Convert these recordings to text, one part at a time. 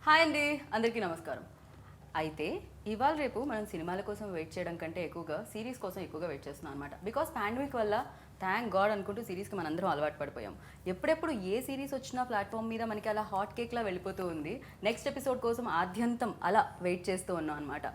Hi అండి, అందరికీ నమస్కారం. అయితే ఇవాళ రేపు మనం సినిమాల కోసం వెయిట్ చేయడం కంటే ఎక్కువగా సిరీస్ కోసం ఎక్కువగా వెయిట్ చేస్తున్నాం అనమాట. బికాస్ పాండమిక్ వల్ల థ్యాంక్ గాడ్ అనుకుంటూ సిరీస్కి మనందరం అలవాటు పడిపోయాం. ఎప్పుడెప్పుడు ఏ సిరీస్ వచ్చినా ప్లాట్ఫామ్ మీద మనకి అలా హాట్ కేక్లా వెళ్ళిపోతూ ఉంది. నెక్స్ట్ ఎపిసోడ్ కోసం ఆద్యంతం అలా వెయిట్ చేస్తూ ఉన్నాం అనమాట.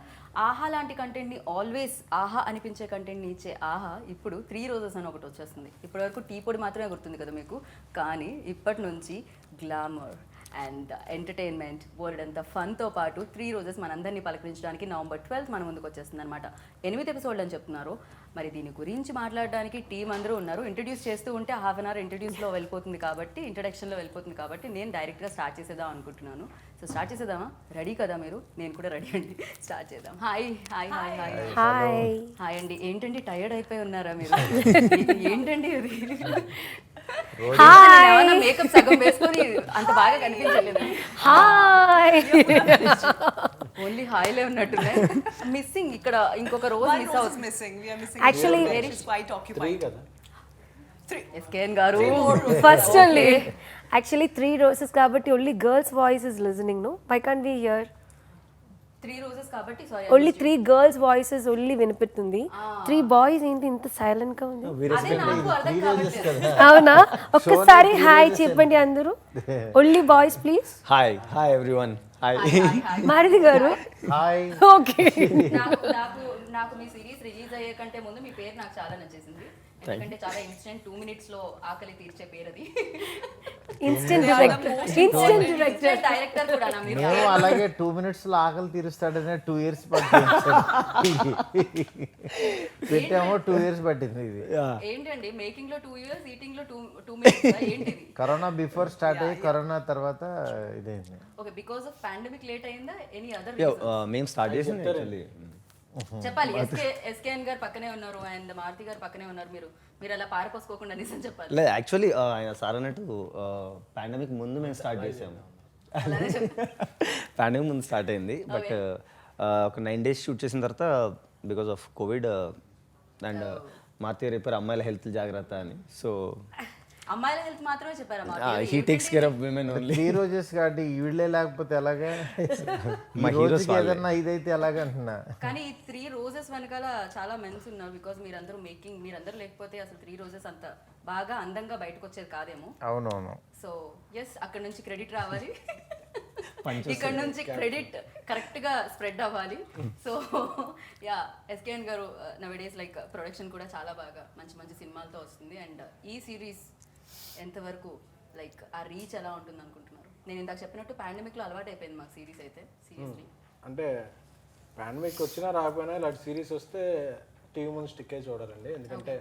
ఆహా లాంటి కంటెంట్ని ఆల్వేస్ ఆహా అనిపించే కంటెంట్ని ఇచ్చే ఆహా ఇప్పుడు 3 రోజెస్ అని ఒకటి వచ్చేస్తుంది. ఇప్పటివరకు టీ పొడి మాత్రమే గుర్తుంది కదా మీకు, కానీ ఇప్పటి నుంచి గ్లామర్ అండ్ ఎంటర్టైన్మెంట్ వరల్డ్ అంతా ఫన్తో పాటు 3 రోజెస్ మనందరినీ పలకరించడానికి November 12th మన ముందుకు వచ్చేస్తుంది అనమాట. 8 ఎపిసోడ్లు అని చెప్తున్నారు. మరి దీని గురించి మాట్లాడడానికి టీం అందరూ ఉన్నారు. ఇంట్రడ్యూస్ చేస్తూ ఉంటే హాఫ్ అన్ అవర్ ఇంట్రడ్యూస్లో వెళ్ళిపోతుంది కాబట్టి, ఇంట్రడక్షన్లో వెళ్ళిపోతుంది కాబట్టి నేను డైరెక్ట్గా స్టార్ట్ చేసేద్దాం అనుకుంటున్నాను. సో స్టార్ట్ చేసేద్దామా? రెడీ కదా మీరు? నేను కూడా రెడీ అండి. స్టార్ట్ చేద్దాం. Hi hi hi hi hi hi అండి. ఏంటండి టైర్డ్ అయిపోయి ఉన్నారా మీరు? ఏంటండి అది? మేకప్ సగం వేసుకొని అంత బాగా కనిపించలేదు. హాయ్ ఓన్లీ హాయిలే ఉన్నట్టున్నాయి. మిస్సింగ్ ఇక్కడ ఇంకొక రోజు మిస్ అవుతుంది. Actually, ఎస్కేఎన్ గారు ఫస్ట్ only actually 3 roses కాబట్టి only girls voice is listening, no? Why can't we hear 3 roses కాబట్టి sorry only 3 girls voices only వినిపిస్తుంది? 3 boys ఏంటి ఇంత సైలెంట్ గా ఉంది? అదే నాకు అర్థం కావట్లేదు. అవునా? ఒక్కసారి హాయ్ చెప్పండి అందరూ. only boys please. Hi everyone. Hi. Maruti గారు హాయ్. ఓకే నాకు మీ సిరీస్ రిలీజ్ అయ్యే కంటే ముందు మీ పేరు నాకు చాలా నచ్చేసింది. ఎందుకంటే చాలా ఇన్స్టెంట్ 2 minutes లో ఆకలి తీర్చే పేరు అది. ఇన్స్టెంట్ డైరెక్టర్ కూడా నా మీరు. మేము అలాగే 2 minutes లో ఆకలి తీరుస్తాడనే 2 years పట్టింది. పెట్టామో 2 years పట్టింది ఇది. ఏంటండి మేకింగ్ లో 2 years, ఈటింగ్ లో 2 minutes ఏంటిది? కరోనా బిఫోర్ స్టార్ట్ అయ్యి కరోనా తర్వాత ఇదైంది. Okay, because of pandemic late అయిందా? ఎనీ అదర్ మేము స్టార్ట్ చేసింది యాక్చువల్లీ. చెప్పాలి. ఎస్కేఎన్ గారు పక్కనే ఉన్నారు అండ్ మారుతి గారు పక్కనే ఉన్నారు. మీరు అలా పారపోసుకోకుండా నిజం చెప్పాలి. లేదు యాక్చువల్లీ ఆయన సార్ అన్నట్టు పాండమిక్ ముందు మేము స్టార్ట్ చేసాము. పాండమిక్ ముందు స్టార్ట్ అయింది. బట్ ఒక 9 days షూట్ చేసిన తర్వాత because of Covid and Maruthi garu చెప్పారు అమ్మాయిల హెల్త్ జాగ్రత్త అని. సో అమ్మాయిల హెల్త్ మాత్రమే చెప్పారా? He takes care of women only. 3 roses కాబట్టి వీళ్ళే లేకపోతే ఎలాగా? మా హీరోస్ ఏదన్నా ఇదైతే ఎలాగ అంటున్నా. కానీ ఈ 3 రోజెస్ వెనకాల చాలా మెన్స్ ఉన్నారు. బికాస్ మీరందరూ లేకపోతే అసలు 3 రోజెస్ అంత బాగా అందంగా బయటకు వచ్చేది కాదేమో. అవునవును. సో ఎస్, అక్కడ నుంచి క్రెడిట్ రావాలి, ఇక్కడ నుంచి క్రెడిట్ కరెక్ట్ గా స్ప్రెడ్ అవ్వాలి. సో యా, ఎస్కేఎన్ గారు నవేడేస్ లైక్ ప్రొడక్షన్ కూడా చాలా బాగా మంచి మంచి సినిమాలతో వస్తుంది. అండ్ ఈ సిరీస్ ఎంతవరకు లైక్ ఆ రీచ్ ఎలా ఉంటుంది అనుకుంటున్నారు? నేను ఇందాక చెప్పినట్టు పాండమిక్ లో అలవాటు అయిపోయింది మాకు సిరీస్ అయితే. సీరియస్లీ అంటే పాండమిక్ వచ్చినా రాకపోయినా ఇలాంటి సిరీస్ వస్తే టీవీ ముందు స్టిక్ అయి చూడాలండి. ఎందుకంటే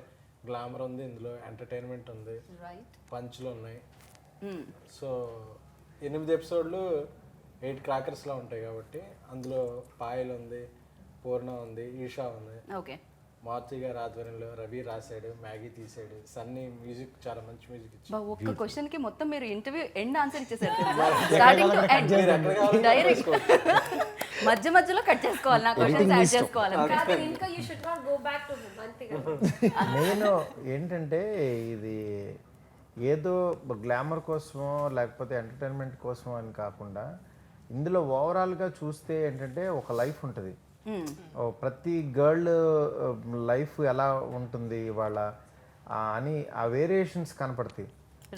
గ్లామర్ ఉంది, ఇందులో ఎంటర్టైన్మెంట్ ఉంది, పంచ్లు ఉన్నాయి. సో 8 ఎపిసోడ్లు 8 క్రాకర్స్లా ఉంటాయి కాబట్టి అందులో పాయల్ ఉంది, పూర్ణ ఉంది, ఈషా ఉంది. ఓకే, మారుతి గారి ఆధ్వర్యంలో రవి రాశాడు, మ్యాగీ తీసాడు, సన్నీ మ్యూజిక్ చాలా మంచి మ్యూజిక్ ఇచ్చాడు. ఒక్క క్వశ్చన్ కి మొత్తం మీరు ఇంటర్వ్యూ ఎండ్ ఆన్సర్ ఇచ్చేసారు. స్టార్టింగ్ టు ఎండ్ డైరెక్ట్ మధ్య మధ్యలో కట్ చేసుకోవాలి, నా క్వశ్చన్స్ యాడ్ చేసుకోవాలి. ఇంకా you should not go back to మంతిగా. నేను ఏంటంటే ఇది ఏదో గ్లామర్ కోసమో లేకపోతే ఎంటర్టైన్మెంట్ కోసమో అని కాకుండా ఇందులో ఓవరాల్గా చూస్తే ఏంటంటే ఒక లైఫ్ ఉంటుంది. ప్రతి గర్ల్ లైఫ్ ఎలా ఉంటుంది వాళ్ళ అని ఆ వేరియేషన్స్ కనపడతాయి.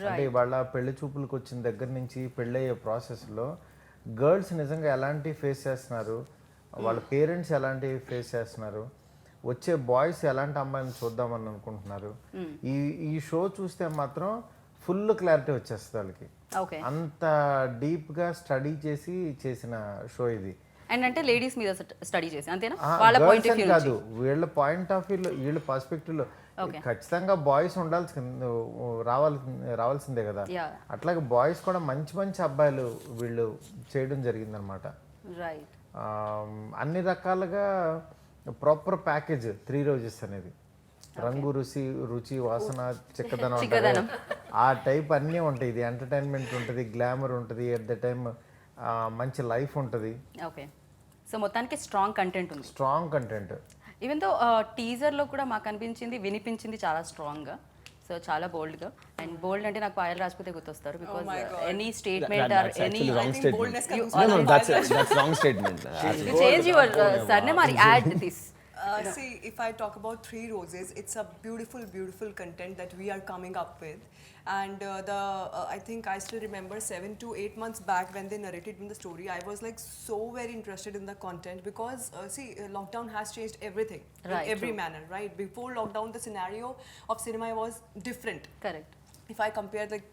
అంటే వాళ్ళ పెళ్లి చూపులకు వచ్చిన దగ్గర నుంచి పెళ్ళయ్యే ప్రాసెస్లో గర్ల్స్ నిజంగా ఎలాంటి ఫేస్ చేస్తున్నారు, వాళ్ళ పేరెంట్స్ ఎలాంటి ఫేస్ చేస్తున్నారు, వచ్చే బాయ్స్ ఎలాంటి అమ్మాయిని చూద్దామని అనుకుంటున్నారు. ఈ షో చూస్తే మాత్రం ఫుల్ క్లారిటీ వచ్చేస్తుంది వాళ్ళకి. అంత డీప్గా స్టడీ చేసిన షో ఇది. అండ్ అంటే లేడీస్ మీద స్టడీ చేసి అంతేనా? వాళ్ళ పాయింట్ ఆఫ్ వ్యూ కాదు, వీళ్ళ పాయింట్ ఆఫ్ వ్యూలో వీళ్ళ పర్స్పెక్టివ్లో ఖచ్చితంగా బాయ్స్ రావాల్సిందే కదా. అట్లాగే బాయ్స్ కూడా మంచి మంచి అబ్బాయిలు వీళ్ళు చేయడం జరిగిందనమాట. రైట్, అన్ని రకాలుగా ప్రాపర్ ప్యాకేజ్ 3 రోజెస్ అనేది. రంగు, రుచి, వాసన, చిక్కదనం ఆ టైప్ అన్నీ ఉంటాయి. ఇది ఎంటర్టైన్మెంట్ ఉంటుంది, గ్లామర్ ఉంటుంది, ఎట్ ద టైమ్ మంచి లైఫ్ ఉంటుంది. ఓకే, సో మొత్తానికి స్ట్రాంగ్ కంటెంట్ ఉంది. Strong content. ఈవెన్ తో టీజర్ లో కూడా మాకు అనిపించింది, వినిపించింది చాలా స్ట్రాంగ్ గా. సో చాలా బోల్డ్గా, అండ్ బోల్డ్ అంటే నాకు పాయల్ రాజ్పూతే గుర్తొస్తారు, because any statement or That's any actually wrong statement. boldness comes No, no, that's wrong statement. you change your surname or add this. See, if I talk about Three Roses, it's a beautiful, beautiful content that we are coming up with. And I think I still remember 7 to 8 months back when they narrated in the story, I was like so very interested in the content because lockdown has changed everything Right, in every manner, right? Before lockdown, the scenario of cinema was different. Correct. If I compare like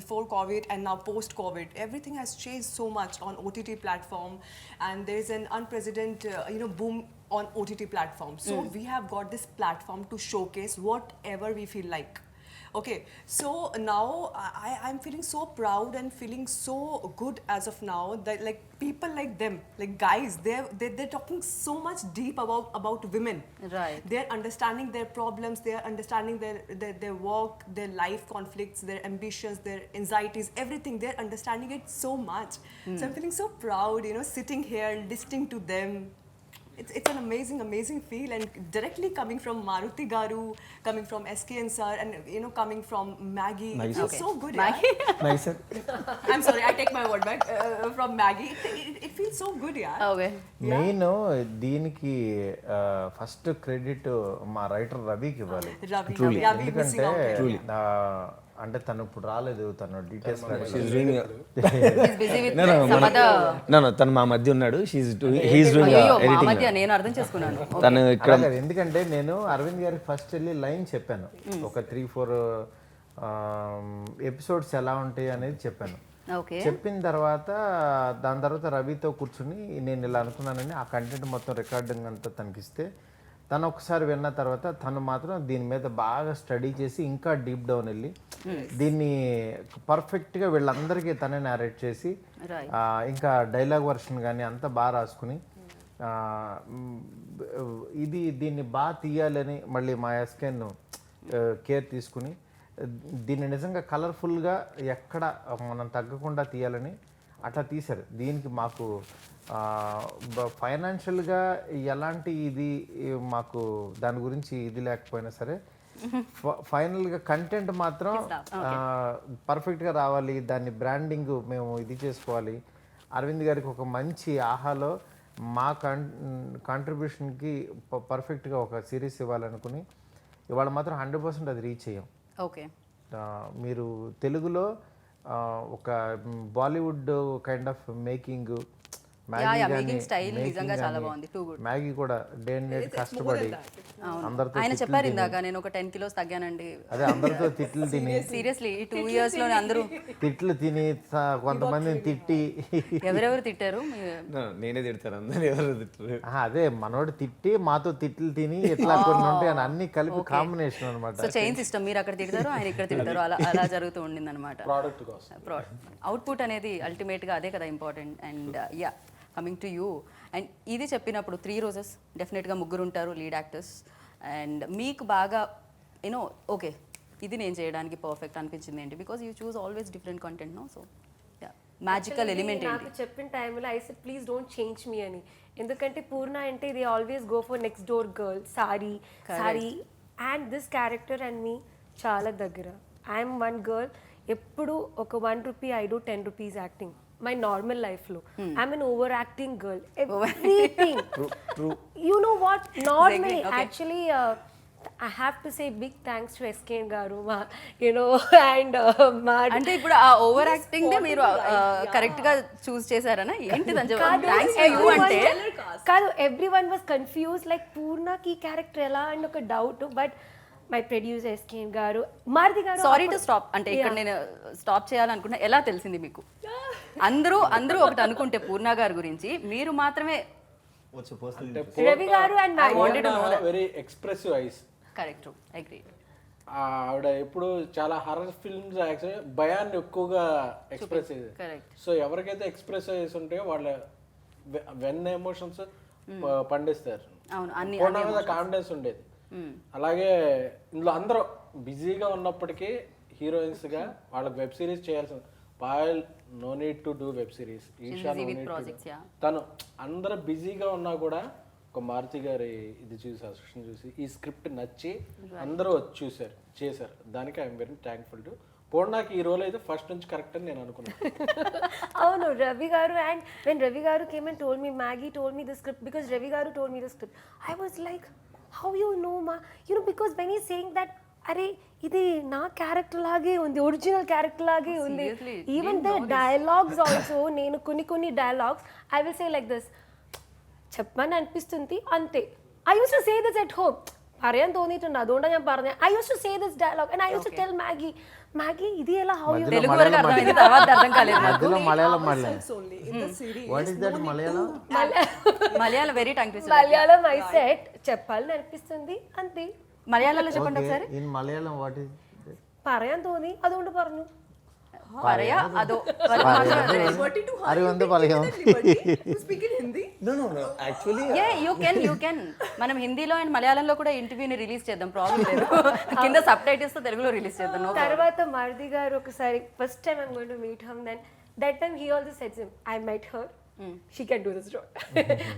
before COVID and now post COVID, everything has changed so much on OTT platform, and there's an unprecedented boom on OTT platform. So we have got this platform to showcase whatever we feel like. Okay, so now I'm feeling so proud and feeling so good as of now that like people like them, like guys, they're talking so much deep about women. Right. They're understanding their problems, they're understanding their work, their life conflicts, their ambitions, their anxieties, everything. They're understanding it so much. So I'm feeling so proud, sitting here listening to them. It's an amazing feel, and directly coming from Maruti Garu, coming from SKN sir, and coming from Maggie. It feels so good. Maggie? Nice, sir. I'm sorry, I take my word back. From Maggie, it feels so good, yeah. Okay. Main దీనికి first credit మా writer రవికి ఇవ్వాలి. Ravi missing ఎందుకంటే out. అంటే తను ఇప్పుడు రాలేదు, తను details She's doing. He's busy with some other. No, తను మా మధ్య ఉన్నాడు. He's doing అయ్యో, మా editing. మధ్య నేను అర్థం చేసుకున్నాను. తను ఇక్కడ ఎందుకంటే నేను అరవింద్ గారికి ఫస్ట్ వెళ్ళి లైన్ చెప్పాను, ఒక 3-4 ఎపిసోడ్స్ ఎలా ఉంటాయి అనేది చెప్పాను. ఓకే. చెప్పిన తర్వాత దాని తర్వాత రవితో కూర్చుని నేను ఇలా అనుకున్నానని ఆ కంటెంట్ మొత్తం రికార్డింగ్ అంతా తనకిస్తే తను ఒకసారి విన్న తర్వాత తను మాత్రం దీని మీద బాగా స్టడీ చేసి ఇంకా డీప్ డౌన్ వెళ్ళి దీన్ని పర్ఫెక్ట్గా వీళ్ళందరికీ తనే నేరేట్ చేసి ఇంకా డైలాగ్ వర్షన్ కానీ అంతా బాగా రాసుకుని దీన్ని బాగా తీయాలని మళ్ళీ మా ఎస్కేన్ కేర్ తీసుకుని దీన్ని నిజంగా కలర్ఫుల్గా ఎక్కడ మనం తగ్గకుండా తీయాలని అట్లా తీశారు. దీనికి మాకు ఫైనాన్షియల్గా ఎలాంటి ఇది మాకు దాని గురించి ఇది లేకపోయినా సరే ఫైనల్గా కంటెంట్ మాత్రం పర్ఫెక్ట్గా రావాలి, దాన్ని బ్రాండింగ్ మేము ఇది చేసుకోవాలి. అరవింద్ గారికి ఒక మంచి ఆహాలో మా కాంట్రిబ్యూషన్కి పర్ఫెక్ట్గా ఒక సిరీస్ ఇవ్వాలనుకుని ఇవాళ మాత్రం 100% అది రీచ్ అయ్యాం. ఓకే. మీరు తెలుగులో ఒక Bollywood kind of making style నిజంగా చాలా బాగుంది. Too good. మ్యాగీ కూడా డే అండ్ నైట్ కష్టపడి అందరితో ఆయన చెప్పారు ఇందాక నేను ఒక 10 kilos తగ్గానండి. అదే అందరితో తిట్లు తిని సీరియస్లీ ఈ 2 years లోనే అందరూ తిట్లు తిని కొంతమందిని తిట్టి ఎవరెవరు తిట్టారు? నేనే తిడతాను, అందరూ ఎవరు తిట్టరు. అదే మనోడు తిట్టి మాతో తిట్లు తిని ఎట్లా కొన్ని ఉంటాయి అని అన్ని కలిపి కాంబినేషన్ అనమాట. సో చైన్ సిస్టమ్, మీరు అక్కడ తిడతారు, ఆయన ఇక్కడ తిడతారు, అలా జరుగుతూ ఉండింది అనమాట. ప్రోడక్ట్ కోసం అవుట్పుట్ అనేది అల్టిమేట్గా అదే కదా important. And yeah, coming to you, and ఇది చెప్పినప్పుడు 3 Roses డెఫినెట్గా 3 ఉంటారు లీడ్ యాక్టర్స్, అండ్ మీకు బాగా ఓకే ఇది నేను చేయడానికి పర్ఫెక్ట్ అనిపించింది ఏంటి? Because you choose always different content, no? So magical element నాకు ఏంటి? చెప్పిన టైంలో I said please don't change me అని, ఎందుకంటే పూర్ణ అంటే ఇది always go for next door girl sorry and this character and me చాలా దగ్గర. ఐఎమ్ 1 girl, ఎప్పుడు ఒక 1 rupee I do 10 rupees acting my normal life lo. I'm an overacting girl, everything. True. You know what, normally okay. actually I have to say big thanks to SKN garu and అంటే ఇప్పుడు ఆ over acting they మీరు correct గా చూస్ చేశారనా ఏంటి? Thanks to you అంటే కాదు, everyone was confused like పూర్ణ కి character ఎలా అండ్ ఒక doubt, but my producer SKN గారు, మారుతి గారు. సారీ టు స్టాప్, అంటే ఇక్కడ నేను స్టాప్ చేయాలనుకున్నా. ఎలా తెలిసింది మీకు? అందరూ ఒకటి అనుకుంటే పూర్ణ గారి గురించి, మీరు మాత్రమే రవి గారు and very expressive eyes. Correct, agree. ఆవిడ ఎప్పుడు చాలా హర్రర్ ఫిల్మ్స్ యాక్చువల్లీ భయాన్ని ఎక్కువగా ఎక్స్ప్రెస్ చేసేది. కరెక్ట్. సో ఎవరికైతే ఎక్స్ప్రెస్ చేసి ఉంటాయో వాళ్ళ వెన్ ఎమోషన్స్ పండిస్తారు. అవును, అన్ని మీద కాన్ఫిడెన్స్ ఉండేది. అలాగే ఇందులో అందరూ బిజీగా ఉన్నప్పటికీ హీరోయిన్స్ గా వాళ్ళకి వెబ్ సిరీస్ చేయాల్సిన Payal no need to do web series, Isha no need to. తను అందరూ బిజీగా ఉన్నా కూడా ఒక మారుతి గారి ఇది చూసి అసిస్టెంట్ చూసి ఈ స్క్రిప్ట్ నచ్చి అందరూ వచ్చి చేశారు. దానికి ఐఎమ్ వెరీ థ్యాంక్ఫుల్ టు పూర్ణకి ఈ రోల్ అయితే ఫస్ట్ నుంచి కరెక్ట్ అని నేను అనుకున్నాను. అవును, Ravi garu, and when Ravi garu came and told me, Maggie told me the script, because Ravi garu told me the script, I was like, how you know, ma? You know, because when he's saying that, అరే ఇది నా character లాగే ఉంది, original character లాగే ఉంది. Seriously, even the dialogues also, నేను కొన్ని dialogues I will say like this, చెప్పమని అనిపిస్తుంది అంతే. I use to say this at home, പറയാൻ തോന്നിയിട്ടുണ്ട് അതുകൊണ്ടാണ് ഞാൻ പറഞ്ഞത്. I used to say this dialogue and I used to tell Maggie ఇది ఎలా, how you తెలుగు వరకు అర్థమైంది, తర్వాత అర్థం కాలేదు నాకు. మధ్యలో మలయాళం మాట్లాడాలి. It's only in the series. What is that Malayalam? Malayalam very tongue twister. Malayalam I set చెప్పాలని అనిపిస్తుంది అంతే. మలయాళంలో చెప్పండి ఒకసారి. ఇన్ మలయాళం వాట్ ఈస్ പറയാൻ തോന്നി അതുകൊണ്ട് പറഞ്ഞു. పరయా అదో అరే వంద Malayalam. You speak in Hindi? No, actually you can. మనం హిందీలో అండ్ మలయాళంలో కూడా ఇంటర్వ్యూని రిలీజ్ చేద్దాం, ప్రాబ్లం లేదు. కింద సబ్ టైటిల్స్ తో తెలుగులో రిలీజ్ చేద్దాం. తర్వాత మారుతి గారు ఒకసారి first time I'm going to meet hmm, then that time he also said him I met her, she can do this role.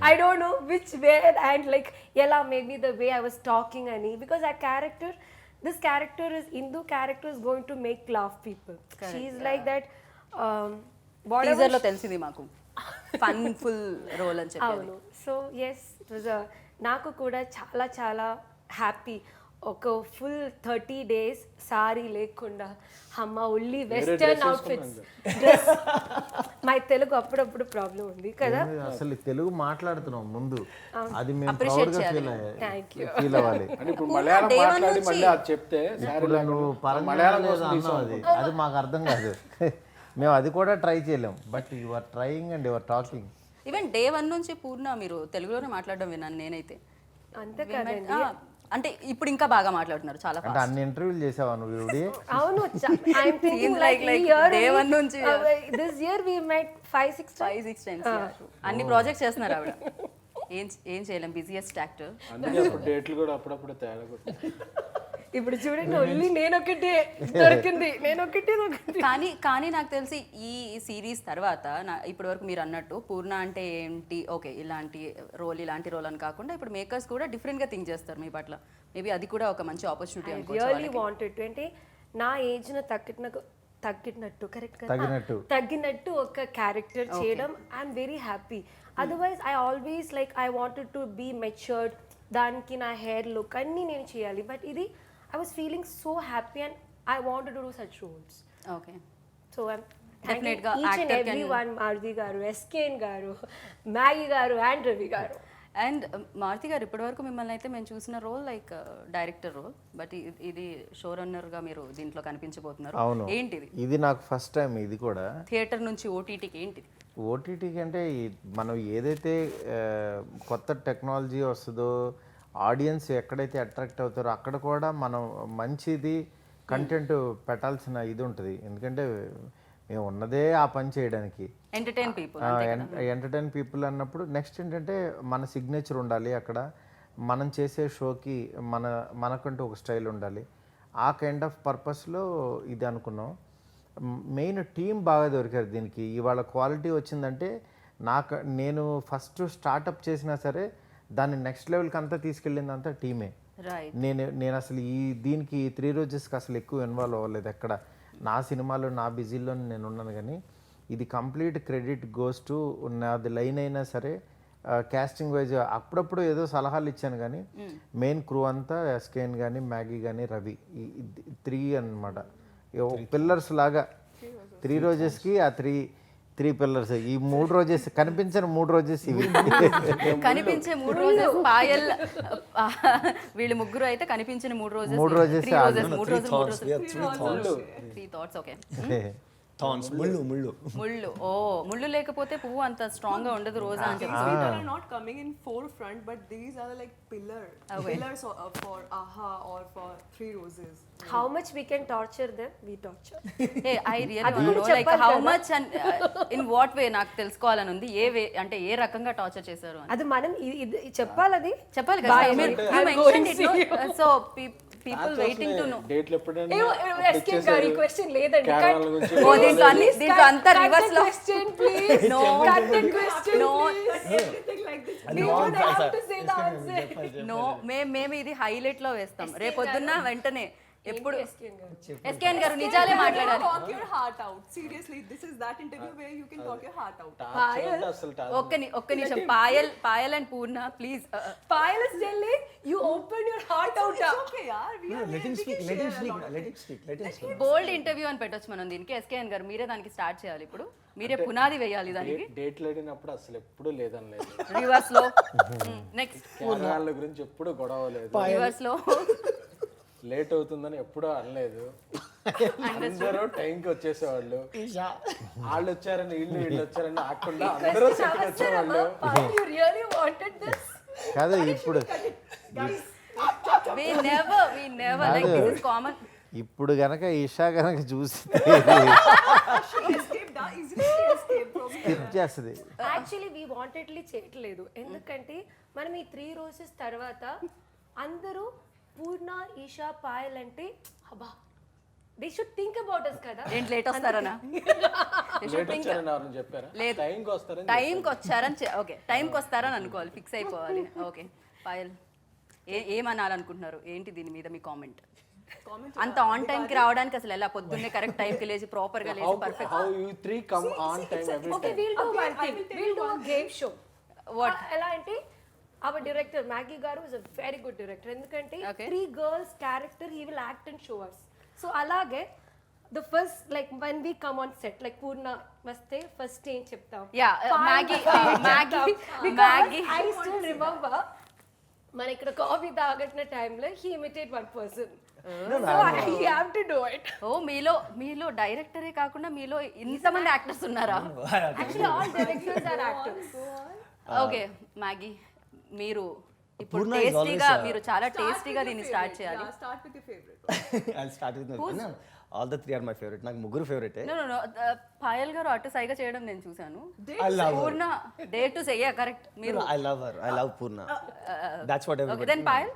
I don't know which way, and like yella maybe the way I was talking ani, because that character, this character is Indu character is going to make laugh people. She's like that whatever teaser లో తెలిసింది మాకు fun full role అని చెప్పి. అవును. So yes, it was నాకు కూడా చాలా చాలా హ్యాపీ. ఒక ఫుల్ 30 days సారీ లేకుండా అమ్మ only western outfits dress. My Telugu అప్పుడప్పుడు ప్రాబ్లం ఉంది కదా. అసలు తెలుగు మాట్లాడుతున్నాం ముందు, అది మేము Appreciate ప్రౌడ్ గా చేయాలి. ఫీల్ అవ్వాలి. అంటే ఇప్పుడు మలయాళం మాట్లాడి మళ్ళీ అది చెప్తే ఇప్పుడు నువ్వు మలయాళం పరంగా అన్నావు, అది మాకు అర్థం కాదు. మేము అది కూడా ట్రై చేయలేం, but you are trying and you are talking. Even day 1 నుంచి పూర్ణ మీరు తెలుగులోనే మాట్లాడడం విన్నాను నేనైతే. అంతే కదండి. అంటే ఇప్పుడు ఇంకా బాగా మాట్లాడుతున్నారు చాలా అంటే అన్ని ఇంటర్వ్యూలు చేసావా నువ్వు ఇవిడి? అవును. I'm thinking like like year day 1 నుంచి this year we met 5-6 5-6 times. అన్ని ప్రాజెక్ట్స్ చేస్తున్నారు ఆవిడ. ఏం చేయలేం, బిజియెస్ట్ యాక్టర్. అందుకే అప్పుడు డేట్లు కూడా అప్పుడప్పుడు తేడా కొట్టాయి. ఇప్పుడు చూడండి, ఓన్లీ నేనొకటే దొరికింది, నేనొకటే. కానీ నాకు తెలిసి ఈ సిరీస్ తర్వాత ఇప్పటి వరకు మీరు అన్నట్టు పూర్ణ అంటే ఏంటి, ఓకే ఇలాంటి రోల్ అని కాకుండా ఇప్పుడు మేకర్స్ కూడా డిఫరెంట్గా థింక్ చేస్తారు మీ పట్ల. మేబీ అది కూడా ఒక మంచి ఆపర్చునిటీ రియల్లీ వాంటెడ్ టు, అంటే నా ఏజ్ తగ్గినట్టు కరెక్ట్ తగ్గినట్టు ఒక క్యారెక్టర్ చేయడం I'm very happy. Otherwise I always like I wanted to be matured, దానికి నా హెయిర్ లుక్ అన్నీ నేను చేయాలి. బట్ ఇది I was feeling so happy and I wanted to do such roles. Okay. So I'm Definitely thanking each and everyone, Maruti garu, SKN garu, Maggie garu and Ravi garu. And Maruthi garu ఇప్పటివరకు మిమ్మల్ని అయితే మేము చూసిన role like director role, but ఇది show రన్నర్గా మీరు దీంట్లో కనిపించబోతున్నారు. అవును, ఏంటిది? ఇది నాకు ఫస్ట్ టైం. ఇది కూడా థియేటర్ నుంచి ఓటీటీకి ఏంటిది? ఓటీటీకి అంటే మనం ఏదైతే కొత్త టెక్నాలజీ వస్తుందో, ఆడియన్స్ ఎక్కడైతే అట్రాక్ట్ అవుతారో అక్కడ కూడా మనం మంచిది కంటెంట్ పెట్టాల్సిన ఇది ఉంటుంది. ఎందుకంటే మేము ఉన్నదే ఆ పని చేయడానికి, ఎంటర్టైన్ పీపుల్ అన్నప్పుడు నెక్స్ట్ ఏంటంటే మన సిగ్నేచర్ ఉండాలి అక్కడ. మనం చేసే షోకి మనకంటూ ఒక స్టైల్ ఉండాలి. ఆ కైండ్ ఆఫ్ పర్పస్లో ఇది అనుకున్నాం. మెయిన్ టీం బాగా దొరికారు దీనికి. ఇవాళ క్వాలిటీ వచ్చిందంటే నేను ఫస్ట్ స్టార్టప్ చేసినా సరే దాన్ని నెక్స్ట్ లెవెల్కి అంతా తీసుకెళ్ళిందంతా టీమే. నేను అసలు దీనికి 3 రోజెస్కి అసలు ఎక్కువ ఇన్వాల్వ్ అవ్వలేదు ఎక్కడ. నా సినిమాలో నా బిజీలో నేను ఉన్నాను, కానీ ఇది కంప్లీట్ క్రెడిట్ గోస్ టు నాది లైన్ అయినా సరే క్యాస్టింగ్ వైజ్ అప్పుడప్పుడు ఏదో సలహాలు ఇచ్చాను, కానీ మెయిన్ క్రూ అంతా ఎస్కేఎన్ కానీ మ్యాగీ కానీ రవి, ఈ 3 అన్నమాట. పిల్లర్స్ లాగా 3 రోజెస్కి ఆ 3 పిల్లర్స్. ఈ 3 రోజెస్ కనిపించిన 3 రోజెస్ ఇవి. కనిపించే 3 రోజెస్ పాయల్ వీళ్ళు ముగ్గురు అయితే కనిపించిన 3 రోజెస్. 3 roses 3 thoughts. ఓకే. థాన్స్ ముళ్ళు ముళ్ళు లేకపోతే పువ్వు అంత స్ట్రాంగ్ గా ఉండదు రోజా అని చెప్పి. These people are not coming in forefront, but these are like pillars for AHA or for 3 Roses. How much we can torture them, we torture. Hey, I really want to know like how much and in what way నాకు తెలుసుకోవాలని ఉంది. ఏ వే అంటే ఏ రకంగా torture చేశారు అని. అది మనం చెప్పాలి కదా. You mentioned it, no? So people waiting to know. డేట్లు ఎప్పుడైనా ఎస్కే గారి క్వశ్చన్ లేదండి క్యారవాన్ల గురించి ఓ దీంట్లో అన్ని దీంట్లో అంతా రివర్స్ లో question please No. cut the question No. please everything like this we don't have to say the answer no మేము ఇది హైలైట్ లో వేస్తాం రేపొద్దున్న వెంటనే ఎప్పుడు SKN గారు ఎస్కేఎన్ గారు నిజాలే మాట్లాడాలి. Talk your heart out. Seriously, this is that interview where you can talk your heart out. అసలు ఒక్క నిమిషం Payal and Purna please Payal is telling you open your heart out It's okay, yaar. We are let him speak, let him speak, let him speak, let him speak. Bold interview అని పెట్టొచ్చు మనం దీనికి. SKN గారు మీరే దానికి start చేయాలి ఇప్పుడు, మీరే పునాది వేయాలి దానికి డేట్లు అడిగినప్పుడు అసలు ఎప్పుడు లేదని లేదు. రివర్స్ లో. నెక్స్ట్ క్యారవాన్ల గురించి ఎప్పుడు గొడవ లేదు. రివర్స్ లో. లేట్ అవుతుందని ఎప్పుడూ అనలేదు. అందరూ టైంకి వచ్చేసేవాళ్ళు. వాళ్ళు వచ్చారని వీళ్ళు వచ్చారని ఆకుండా అందరూ సెట్కి వచ్చేవాళ్ళు. Payal, you really wanted this కాదు ఇప్పుడు we never like this is common. ఇప్పుడు గనక ఈషా గనక చూస్తే escaped, easily escaped from skip చేస్తుంది. యాక్చువల్లీ వీ వాంటెడ్లీ చేయట్లేదు ఎందుకంటే మనం ఈ 3 రోజెస్ తర్వాత అందరూ పూర్ణ ఈషా పాయల్ అంటే అబ్బా they should think about us కదా. ఏంటి లేట్ వస్తారనా? లేట్ వచ్చారని ఎవరైనా చెప్పారా? లేదు. టైంకి వస్తారని టైంకి వచ్చారని ఓకే టైంకి వస్తారని అనుకోవాలి, ఫిక్స్ అయిపోవాలి. ఓకే పాయల్ ఏమనాలనుకుంటున్నారు, ఏంటి దీని మీద మీ కామెంట్? అంత ఆన్ టైంకి రావడానికి అసలు ఎలా? పొద్దున్నే కరెక్ట్ టైంకి లేచి ప్రాపర్గా లేచి perfect. how you three come on time every okay time. We'll do one thing, we'll do game show. What? ఎలా అంటే our director Maggie garu is a very good director ఎందుకంటే Okay. 3 girls character he will act and show us. So అలాగే the first like when we come on set like Purna వస్తే first ఏం చెప్తాం? Yeah, Maggie. I still remember మన ఇక్కడ coffee తాగట్టిన టైంలో he imitate one person. So I have to do it. ఓ మీలో డైరెక్టరే కాకుండా మీలో ఇంతమంది యాక్టర్స్ ఉన్నారా? Actually all directors are actors. Okay Maggie, మీరు ఇప్పుడు Purna is టేస్టీగా always, మీరు చాలా టేస్టీగా దీన్ని స్టార్ట్ చేయాలి. Yeah, start with your favorite. I'll start with my all the 3 are my favorite. నాకు ముగ్గురు ఫేవరెట్. నో పాయల్ గారు అటు సైగా చేయడం నేను చూశాను. I love her. Purna dare to say correct మీరు. I love her. I love Purna. That's what okay everybody. Then Payal.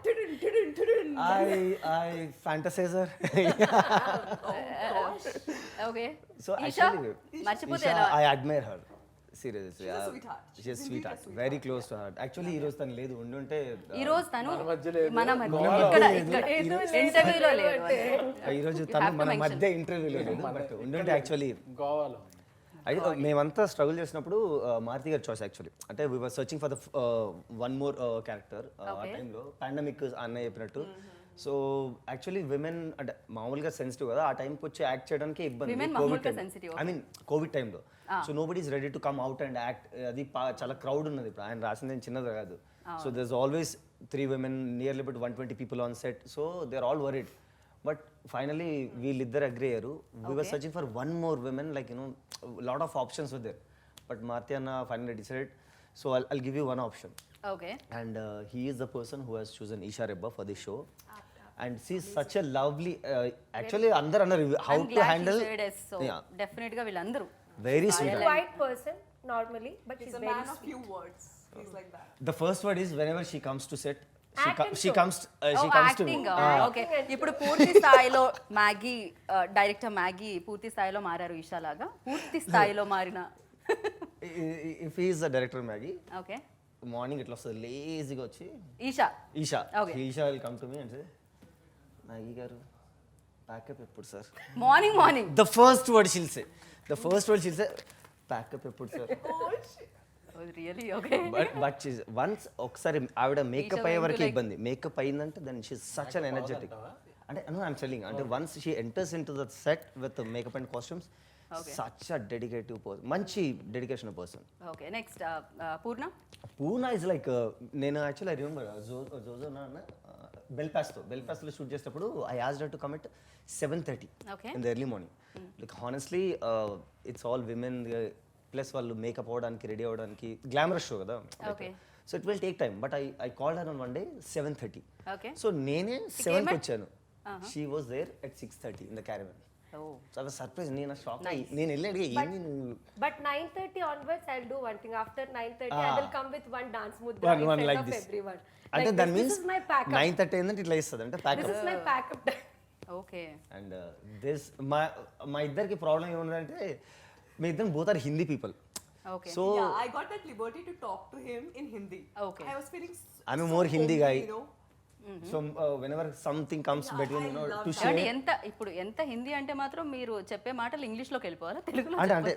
I fantasize her. Okay So Isha actually, మర్చిపోతే Isha, ఎలా? I admire her. Seriously. She's a sweetheart. She's a sweetheart. Very close to her. Actually, ఈ రోజు తను లేదు, ఉండుంటే ఈ రోజు తను మన మధ్య లేదు. మన మధ్య ఇక్కడ ఇంటర్వ్యూలో లేదు. ఈ రోజు You తను have to మన mention. మధ్య ఇంటర్వ్యూలో లేదు, బట్ ఉండుంటే యాక్చువల్లీ గోవాలో అయితే మేమంతా స్ట్రగుల్ చేసినప్పుడు మారుతి గారి చాయిస్ యాక్చువల్లీ. అంటే we were searching for the one more character ఆ టైంలో పాండమిక్ అన్నయ్య చెప్పినట్టు. సో యాక్చువల్లీ విమెన్ అంటే మామూలుగా సెన్సిటివ్ కదా, ఆ టైంకి వచ్చి యాక్ట్ చేయడానికి ఇబ్బంది. Women మామూలుగా sensitive, ఐ మీన్ కోవిడ్ టైంలో. So nobody is ready to come out and act. అది చాలా క్రౌడ్ ఉన్నది. ఇప్పుడు ఆయన రాసింది ఏం చిన్నది కాదు. So there is always 3 women, nearly but 120 people on set. So they are all worried. But finally వీళ్ళిద్దరు అగ్రీ అయ్యారు. We were searching for one more women, like lot of options were there. But Maruthi అన్న finally decided. So I'll give you one option. Okay And he is the person who has chosen Isha Rebba for this show. And she's such a lovely, actually అందరు అన్నారు how to handle. So definite గా వీళ్ళందరూ Very sweet. Quiet person normally but He's she's a very man of sweet. few words. He's like that. The first word is whenever she comes to set, Act and she show. comes to acting. me. Okay ఇప్పుడు పూర్తి స్థాయిలో Maggi director Maggi పూర్తి స్థాయిలో మారారు ఈషా లాగా. పూర్తి స్థాయిలో మారిన If he is the director Maggie, okay morning ఇట్లా వస్తుంది లేజీగా వచ్చి Eesha Eesha Okay. Eesha will come to me and say Maggie garu pack up ఎప్పుడు sir? Morning The first word she'll say pack up ఎప్పుడు sir? Really okay but once ఒకసారి ఆవిడ మేకప్ అయ్యే వరకు like- ఇబ్బంది. మేకప్ అయిందంటే then she such an energetic. అంటే నో ఐఎమ్ టెల్లింగ్, అంటే once she enters in to the set with makeup and costumes, such a డెడికేటివ్ person, మంచి dedication person. Okay next Purna. Purna is like, నేను actually I remember జోజోనా అన్న బెల్ఫాస్ట్లో shoot చేసేటప్పుడు I asked her to come at 7:30 Okay. In the early morning. Like honestly it's all women, plus వాళ్ళు makeup అవ్వడానికి ready అవ్వడానికి glamorous show కదా. Okay. So it will take time. But I called her on one day 7:30. Okay so నేనే 7కి వచ్చాను. She was there at 6:30 in the caravan. ఓ చాలా surprise, నేను షాక్ అయ్యి నేను వెళ్ళి అడిగా ఏంది నువ్వు But 9:30 onwards, I'll do one thing. After 9:30, I will come with one dance mudra One- in one front like of this. everyone. అంటే Like దాని this. Means This is my backup. 9:30 ఏంటంటే ఇట్లా ఇస్తుంది అంటే This pack up. is my backup time. Okay and this మా ఇద్దరికి problem ఏముందంటే మీ ఇద్దరు both are Hindi people. Okay so Yeah, I got that liberty to talk to him in Hindi. Okay. I was feeling I'm a so more Hindi homely, guy. you know. So whenever something comes between you know to అంటే share ఎంత హిందీ అంటే మాత్రం మీరు చెప్పే మాటలు ఇంగ్లీష్లోకి వెళ్ళిపోవాలా, తెలుగులో అంటే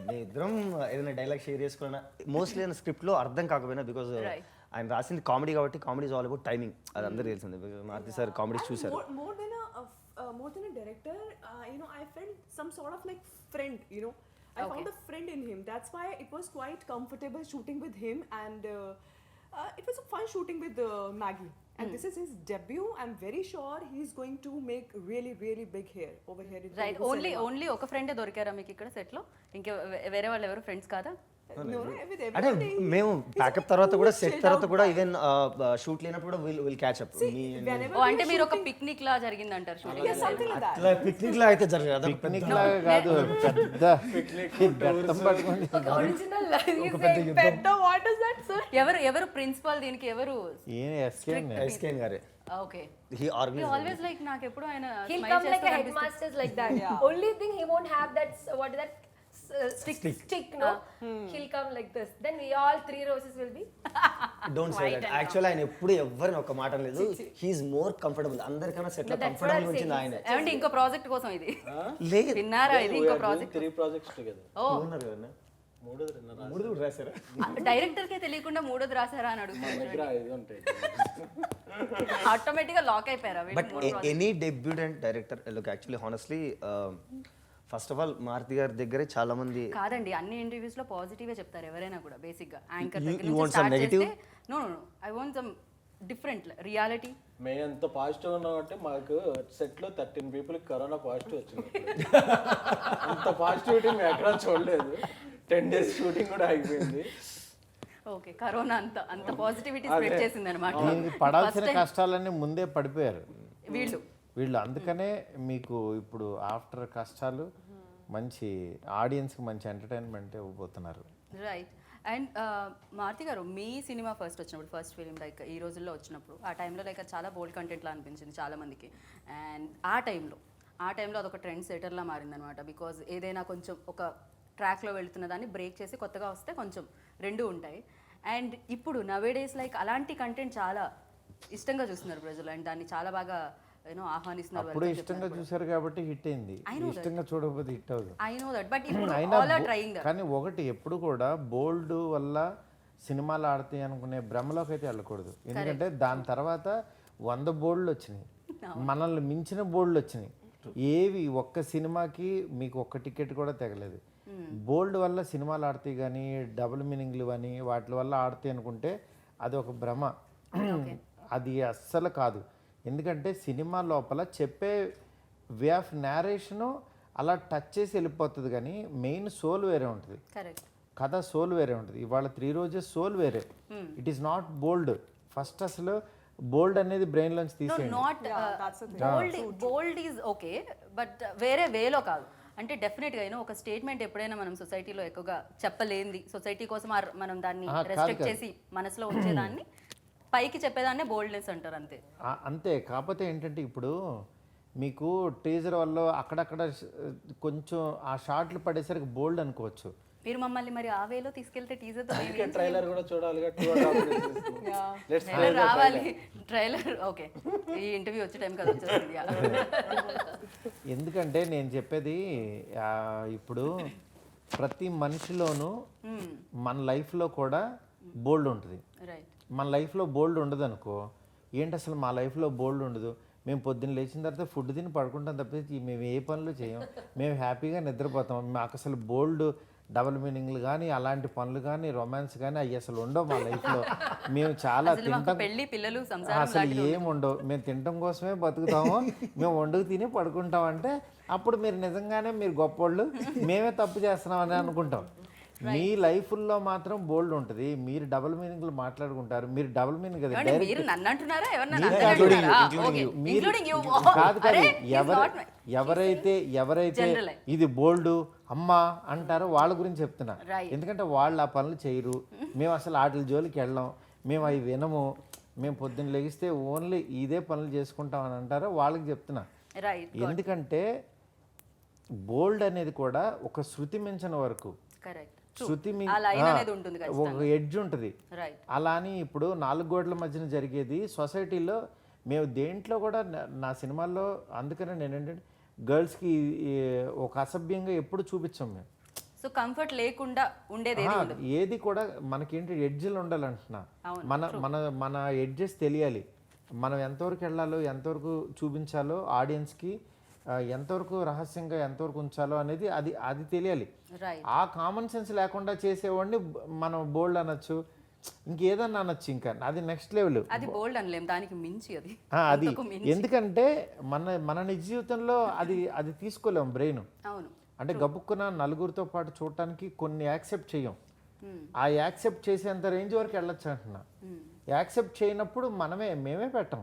మీ ఇద్దరం ఏదైనా డైలాగ్ షేర్ చేసుకున్నా మోస్ట్లీ నేను స్క్రిప్ట్లో అర్థం కాకపోయినా బికాజ్ Right. ఆయన రాసింది కామెడీ కాబట్టి comedy is all about timing, అది అందరికీ తెలిసింది. మారుతి సార్ కామెడీ చూసారు. More than a director, you know, I felt some sort of like friend, you know. I found a friend in him. That's why it was quite comfortable shooting with him, and it was a fun shooting with Maggie. And this is his debut. I'm very sure he's going to make really, really big hair over here in right. Telugu only cinema. ఒక ఫ్రెండే దొరికారా మీకు ఇక్కడ సెట్లో? ఇంకా వేరే వాళ్ళు ఎవరు ఫ్రెండ్స్ కాదా? No, with అంటే everybody. మేము ప్యాకప్ తర్వాత కూడా సెట్ chilled తర్వాత out కూడా vibe. ఈవెన్ షూట్ లేనప్పుడు కూడా విల్ క్యాచ్ అప్. Whenever ఓ అంటే we are మీరు ఒక shooting- పిక్నిక్ లా జరిగిందంటారు shooting. Yeah, something like that. అట్లా పిక్నిక్ లా అయితే జరగదు. పిక్నిక్ లాగా కాదు, పెద్ద బెత్తం పట్టుకొని Original. He's saying better. What is that, sir? ఎవరు ప్రిన్సిపల్ దీనికి ఎవరు? ఏం ఎస్కేన్ ఎస్కేన్ గారే okay. He organise always like నాకు ఎప్పుడు ఆయన He'll smile come like చేస్తూ a కనిపిస్తుంది. headmaster like that. Only thing he won't have that. What is that? Stick. No. He'll come like this. Then we all 3 roses will be. Don't say that. Actually ఆయన ఎప్పుడు ఎవరిని ఒక మాట లేదు. He is more comfortable. అందరికన్నా set లో No, that's what comfortable I'm ఉంచింది saying. ఆయన. ఏమంటే ఇంకో ప్రాజెక్ట్ కోసం ఇది లేదు విన్నారా? ఇది ఇంకో ప్రాజెక్ట్. 3 projects together. ఓ ఉన్నారు కదా 3 మూడు కూడా రాశారా? డైరెక్టర్ కే తెలియకుండా మూడోది రాసారా అని అడుగుతాను. దగ్గర 5 ఉంటాయి. ఆటోమేటిక్ గా లాక్ అయిపోయారా? But any debutante director look actually honestly first of all Maruthi గారి దగ్గరే చాలా మంది కాదండి, అన్ని ఇంటర్వ్యూస్ లో పాజిటివ్ చెప్తారు ఎవరైనా కూడా. బేసిక్ గా యాంకర్ You- దగ్గర you నుంచి want some స్టార్ట్ negative? చేస్తే no I want some different reality. మేము ఎంత పాజిటివ్ ఉన్నామంటే మాకు సెట్ లో 13 people కరోనా పాజిటివ్ వచ్చింది. అంత పాజిటివిటీ మేము ఎక్కడా చూడలేదు. 10 days షూటింగ్ కూడా అయిపోయింది. ఓకే, కరోనా అంత పాజిటివిటీ స్ప్రెడ్ చేసింది అనమాట. దీనికి పడాల్సిన కష్టాలన్నీ ముందే పడిపోయారు వీళ్ళు అందుకనే మీకు ఇప్పుడు ఆఫ్టర్ కష్టాలు మంచి ఆడియన్స్కి మంచి ఎంటర్టైన్మెంట్ ఇవ్వబోతున్నారు. రైట్. అండ్ మారుతి గారు, మీ సినిమా ఫస్ట్ వచ్చినప్పుడు, ఫస్ట్ ఫిలిం లైక్ ఈ రోజుల్లో వచ్చినప్పుడు, ఆ టైంలో లైక్ చాలా బోల్డ్ కంటెంట్లా అనిపించింది చాలా మందికి. అండ్ ఆ టైంలో అదొక ట్రెండ్ సెటర్లా మారిందనమాట. బికాజ్ ఏదైనా కొంచెం ఒక ట్రాక్లో వెళుతున్న దాన్ని బ్రేక్ చేసి కొత్తగా వస్తే కొంచెం రెండు ఉంటాయి. అండ్ ఇప్పుడు నవేడేస్ లైక్ అలాంటి కంటెంట్ చాలా ఇష్టంగా చూస్తున్నారు ప్రజలు. అండ్ దాన్ని చాలా బాగా ఆహ్వానిస్తున్నారు. అప్పుడు ఇష్టంగా చూశారు కాబట్టి హిట్ అయింది. ఇష్టంగా చూడకపోతే హిట్ అవుతుంది. ఐ నో దట్, బట్ ఇప్పుడు అయినా ఆల్ ఆర్ ట్రైయింగ్ దట్. కానీ ఒకటి ఎప్పుడు కూడా బోల్డ్ వల్ల సినిమాలు ఆడతాయి అనుకునే భ్రమలోకి అయితే వెళ్ళకూడదు. ఎందుకంటే దాని తర్వాత 100 బోల్డ్లు వచ్చినాయి, మనల్ని మించిన బోల్డ్లు వచ్చినాయి. ఏవి ఒక్క సినిమాకి మీకు ఒక్క టికెట్ కూడా తెగలేదు. బోల్డ్ వల్ల సినిమాలు ఆడతాయి కానీ డబుల్ మీనింగ్లు అని వాటి వల్ల ఆడతాయి అనుకుంటే అది ఒక భ్రమ. అది అస్సలు కాదు. ఎందుకంటే సినిమా లోపల చెప్పే వే ఆఫ్ నేరేషను అలా టచ్ చేసి వెళ్ళిపోతుంది కానీ మెయిన్ సోల్ వేరే ఉంటుంది. కరెక్ట్. కథ సోల్ వేరే ఉంటుంది. ఇవాళ 3 రోజెస్ సోల్ వేరే. It is not bold. First అసలు బోల్డ్ అనేది బ్రెయిన్లోంచి తీసేయండి. Not bold is okay, but వేరే వేలో కాదు. అంటే డెఫినెట్గా ఒక స్టేట్మెంట్ ఎప్పుడైనా మనం సొసైటీలో ఎక్కువగా చెప్పలేంది, సొసైటీ కోసం మనం దాన్ని రెస్ట్రిక్ట్ చేసి మనసులో ఉంచేదాన్ని పైకి చెప్పేదాన్నే బోల్డ్నెస్ అంటారు. అంతే అంతే. కాకపోతే ఏంటంటే ఇప్పుడు మీకు టీజర్ వల్ల అక్కడక్కడ కొంచెం ఆ షార్ట్లు పడేసరికి బోల్డ్ అనుకోవచ్చు. మీరు మమ్మల్ని మరి ఆ వేలో తీసుకెళ్తే టీజర్తో ట్రైలర్ కూడా చూడాలిగా. 2.5 days. రావాలి ట్రైలర్. ఓకే, ఈ ఇంటర్వ్యూ వచ్చే టైం కదా వచ్చేస్తుంది. ఎందుకంటే నేను చెప్పేది ఇప్పుడు ప్రతి మనిషిలోనూ మన లైఫ్లో కూడా బోల్డ్ ఉంటుంది. రైట్. మన లైఫ్లో బోల్డ్ ఉండదు అనుకో, ఏంటి అసలు మా లైఫ్లో బోల్డ్ ఉండదు, మేము పొద్దున్న లేచిన తర్వాత ఫుడ్ తిని పడుకుంటాం తప్పించి మేము ఏ పనులు చేయం, మేము హ్యాపీగా నిద్రపోతాం. మాకు అసలు బోల్డ్ డబుల్ మీనింగ్లు కానీ అలాంటి పనులు కానీ రొమాన్స్ కానీ అవి అసలు ఉండవు మా లైఫ్లో. మేము చాలా తింటాం, పెళ్లి పిల్లలు సంసారం అసలు ఏం ఉండవు. మేము తినడం కోసమే బతుకుతాము, మేము వండుకు తిని పడుకుంటాం. అంటే అప్పుడు మీరు నిజంగానే మీరు గొప్పోళ్ళు, మేమే తప్పు చేస్తున్నామని అనుకుంటాం. మీ లైఫ్లో మాత్రం బోల్డ్ ఉంటుంది, మీరు డబుల్ మీనింగ్లు మాట్లాడుకుంటారు, మీరు డబుల్ మీనింగ్ కదా ఏమండి, డైరెక్ట్ మీరు నన్ను అంటున్నారా ఎవరన్నా మీరు నన్ను including అంటున్నారా? you, including Okay, you. మీరు including you. కాదు అరే, కాదు he's not my- ఎవరైతే General. ఇది బోల్డ్ అమ్మా అంటారో వాళ్ళ గురించి చెప్తున్నా. Right. ఎందుకంటే వాళ్ళు ఆ పనులు చేయరు, మేము అసలు వాటి జోలికి వెళ్ళాం, మేము అవి వినము, మేము పొద్దున్న లెగిస్తే ఓన్లీ ఇదే పనులు చేసుకుంటాం అని అంటారో వాళ్ళకి చెప్తున్నా. రైట్, ఎందుకంటే బోల్డ్ అనేది కూడా ఒక శృతి మించిన వరకు, కరెక్ట్, శృతి ఆ లైన్ అనేది ఉంటుంది ఒక ఎడ్జ్ ఉంటుంది. రైట్. అలా అని ఇప్పుడు 4 గోడల మధ్యన జరిగేది సొసైటీలో మేము దేంట్లో కూడా నా సినిమాల్లో, అందుకనే నేను ఏంటంటే గర్ల్స్కి ఒక అసభ్యంగా ఎప్పుడు చూపించాం మేము. సో కంఫర్ట్ లేకుండా ఉండేది ఏది ఉండదు. ఏది కూడా మనకేంటి ఎడ్జ్లు ఉండాలంటున్నా. అవును, మన మన మన ఎడ్జెస్ తెలియాలి, మనం ఎంతవరకు వెళ్ళాలో, ఎంతవరకు చూపించాలో ఆడియన్స్కి, ఎంతవరకు రహస్యంగా ఎంతవరకు ఉంచాలో అనేది అది తెలియాలి. రైట్. ఆ కామన్ సెన్స్ లేకుండా చేసేవాడిని మనం బోల్డ్ అనొచ్చు, ఇంకేదన్నా అనొచ్చు, ఇంకా అది నెక్స్ట్ లెవెల్. అది బోల్డ్ అనలేం, దానికి మించి అది అది అంతకు మించి. ఎందుకంటే మన నిజ జీవితంలో అది తీసుకోలేము బ్రెయిన్. అవును, అంటే గబుక్కున నలుగురితో పాటు చూడటానికి కొన్ని యాక్సెప్ట్ చేయం. ఆ యాక్సెప్ట్ చేసేంత రేంజ్ వరకు వెళ్ళొచ్చు అంటున్నా. యాక్సెప్ట్ చేయనప్పుడు మేమే పెట్టం.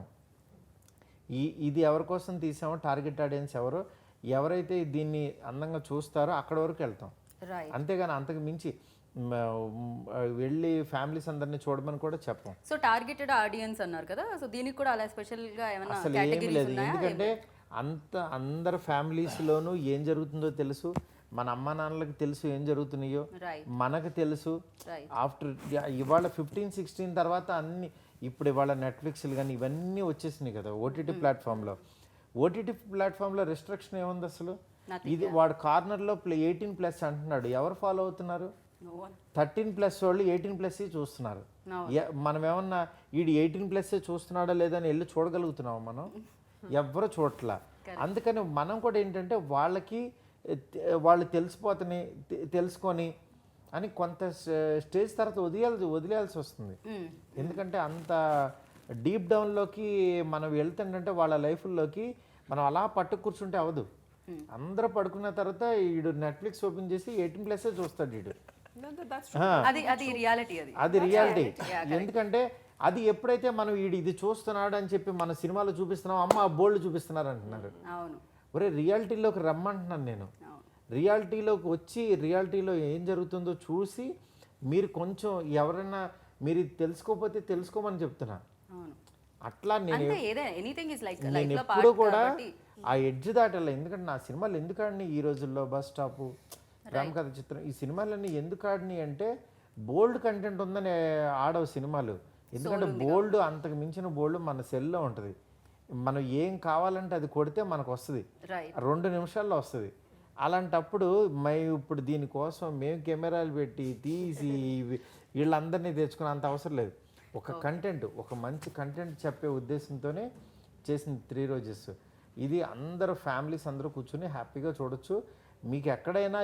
ఇది ఎవరి కోసం తీసామో, టార్గెట్ ఆడియన్స్ ఎవరైతే దీన్ని అందంగా చూస్తారో అక్కడ వరకు వెళ్తాం. రైట్. అంతేగాని అంతకు మించి వెళ్ళి ఫ్యామిలీస్ అందరినీ చూడమని కూడా చెప్పం. సో టార్గెటెడ్ ఆడియన్స్ అన్నారు కదా, సో దీనికి కూడా అలా స్పెషల్ గా ఏమైనా అసలు ఏమీ కేటగిరీస్ లేదు, ఉన్నాయా? ఎందుకంటే అందరు ఫ్యామిలీస్లోనూ ఏం జరుగుతుందో తెలుసు, మన అమ్మ నాన్నలకు తెలుసు ఏం జరుగుతున్నాయో, రైట్, మనకు తెలుసు. రైట్. ఆఫ్టర్ ఇవాళ 15-16 తర్వాత అన్ని, ఇప్పుడు ఇవాళ నెట్ఫ్లిక్స్లు కానీ ఇవన్నీ వచ్చేసినాయి కదా ఓటీటీ ప్లాట్ఫామ్లో. ఓటీటీ ప్లాట్ఫామ్లో రెస్ట్రిక్షన్ ఏముంది అసలు? ఇది వాడు కార్నర్లో 18+ అంటున్నాడు, ఎవరు ఫాలో అవుతున్నారు? 13+ వాళ్ళు 18+ చూస్తున్నారు. మనం ఏమన్నా వీడు 18+ చూస్తున్నాడా లేదా అని వెళ్ళి చూడగలుగుతున్నాం మనం? ఎవ్వరు చూడట్లా. అందుకని మనం కూడా ఏంటంటే వాళ్ళు తెలుసుకొని అని కొంత స్టేజ్ తర్వాత వదిలేయాల్సి వస్తుంది. ఎందుకంటే అంత డీప్ డౌన్లోకి మనం వెళ్తుంటే వాళ్ళ లైఫ్లోకి మనం అలా పట్టు కూర్చుంటే అవ్వదు. అందరూ పడుకున్న తర్వాత వీడు నెట్ఫ్లిక్స్ ఓపెన్ చేసి 18+ చూస్తాడు వీడు. అది రియాలిటీ, అది రియాలిటీ. ఎందుకంటే అది ఎప్పుడైతే మనం ఇది చూస్తున్నాడు అని చెప్పి మన సినిమాలో చూపిస్తున్నాం, అమ్మ బోల్డ్ చూపిస్తున్నారు అంటున్నారు. అవును, ఒరే రియాలిటీలోకి రమ్మంటున్నాను నేను. రియాలిటీలోకి వచ్చి రియాలిటీలో ఏం జరుగుతుందో చూసి మీరు కొంచెం ఎవరైనా మీరు తెలుసుకోకపోతే తెలుసుకోమని చెప్తున్నా. అవును, అట్లా నేను ఎనీథింగ్ ఇస్ లైక్ నేను ఎప్పుడు కూడా ఆ ఎడ్జ్ దాటాలి. ఎందుకంటే నా సినిమాలు ఎందుకు ఆడినాయి ఈ రోజుల్లో, బస్ స్టాప్, రామకథ చిత్రం, ఈ సినిమాలన్నీ ఎందుకు ఆడినాయి అంటే బోల్డ్ కంటెంట్ ఉందని ఆడవు సినిమాలు. ఎందుకంటే బోల్డ్, అంతకు మించిన బోల్డ్ మన సెల్లో ఉంటుంది. మనం ఏం కావాలంటే అది కొడితే మనకు వస్తుంది, 2 నిమిషాల్లో వస్తుంది. అలాంటప్పుడు ఇప్పుడు దీనికోసం మేము కెమెరాలు పెట్టి తీసి వీళ్ళందరినీ తెచ్చుకునే అంత అవసరం లేదు. ఒక మంచి కంటెంట్ చెప్పే ఉద్దేశంతోనే చేసింది 3 రోజెస్. ఇది అందరూ ఫ్యామిలీస్ అందరూ కూర్చొని హ్యాపీగా చూడొచ్చు. మీకు ఎక్కడైనా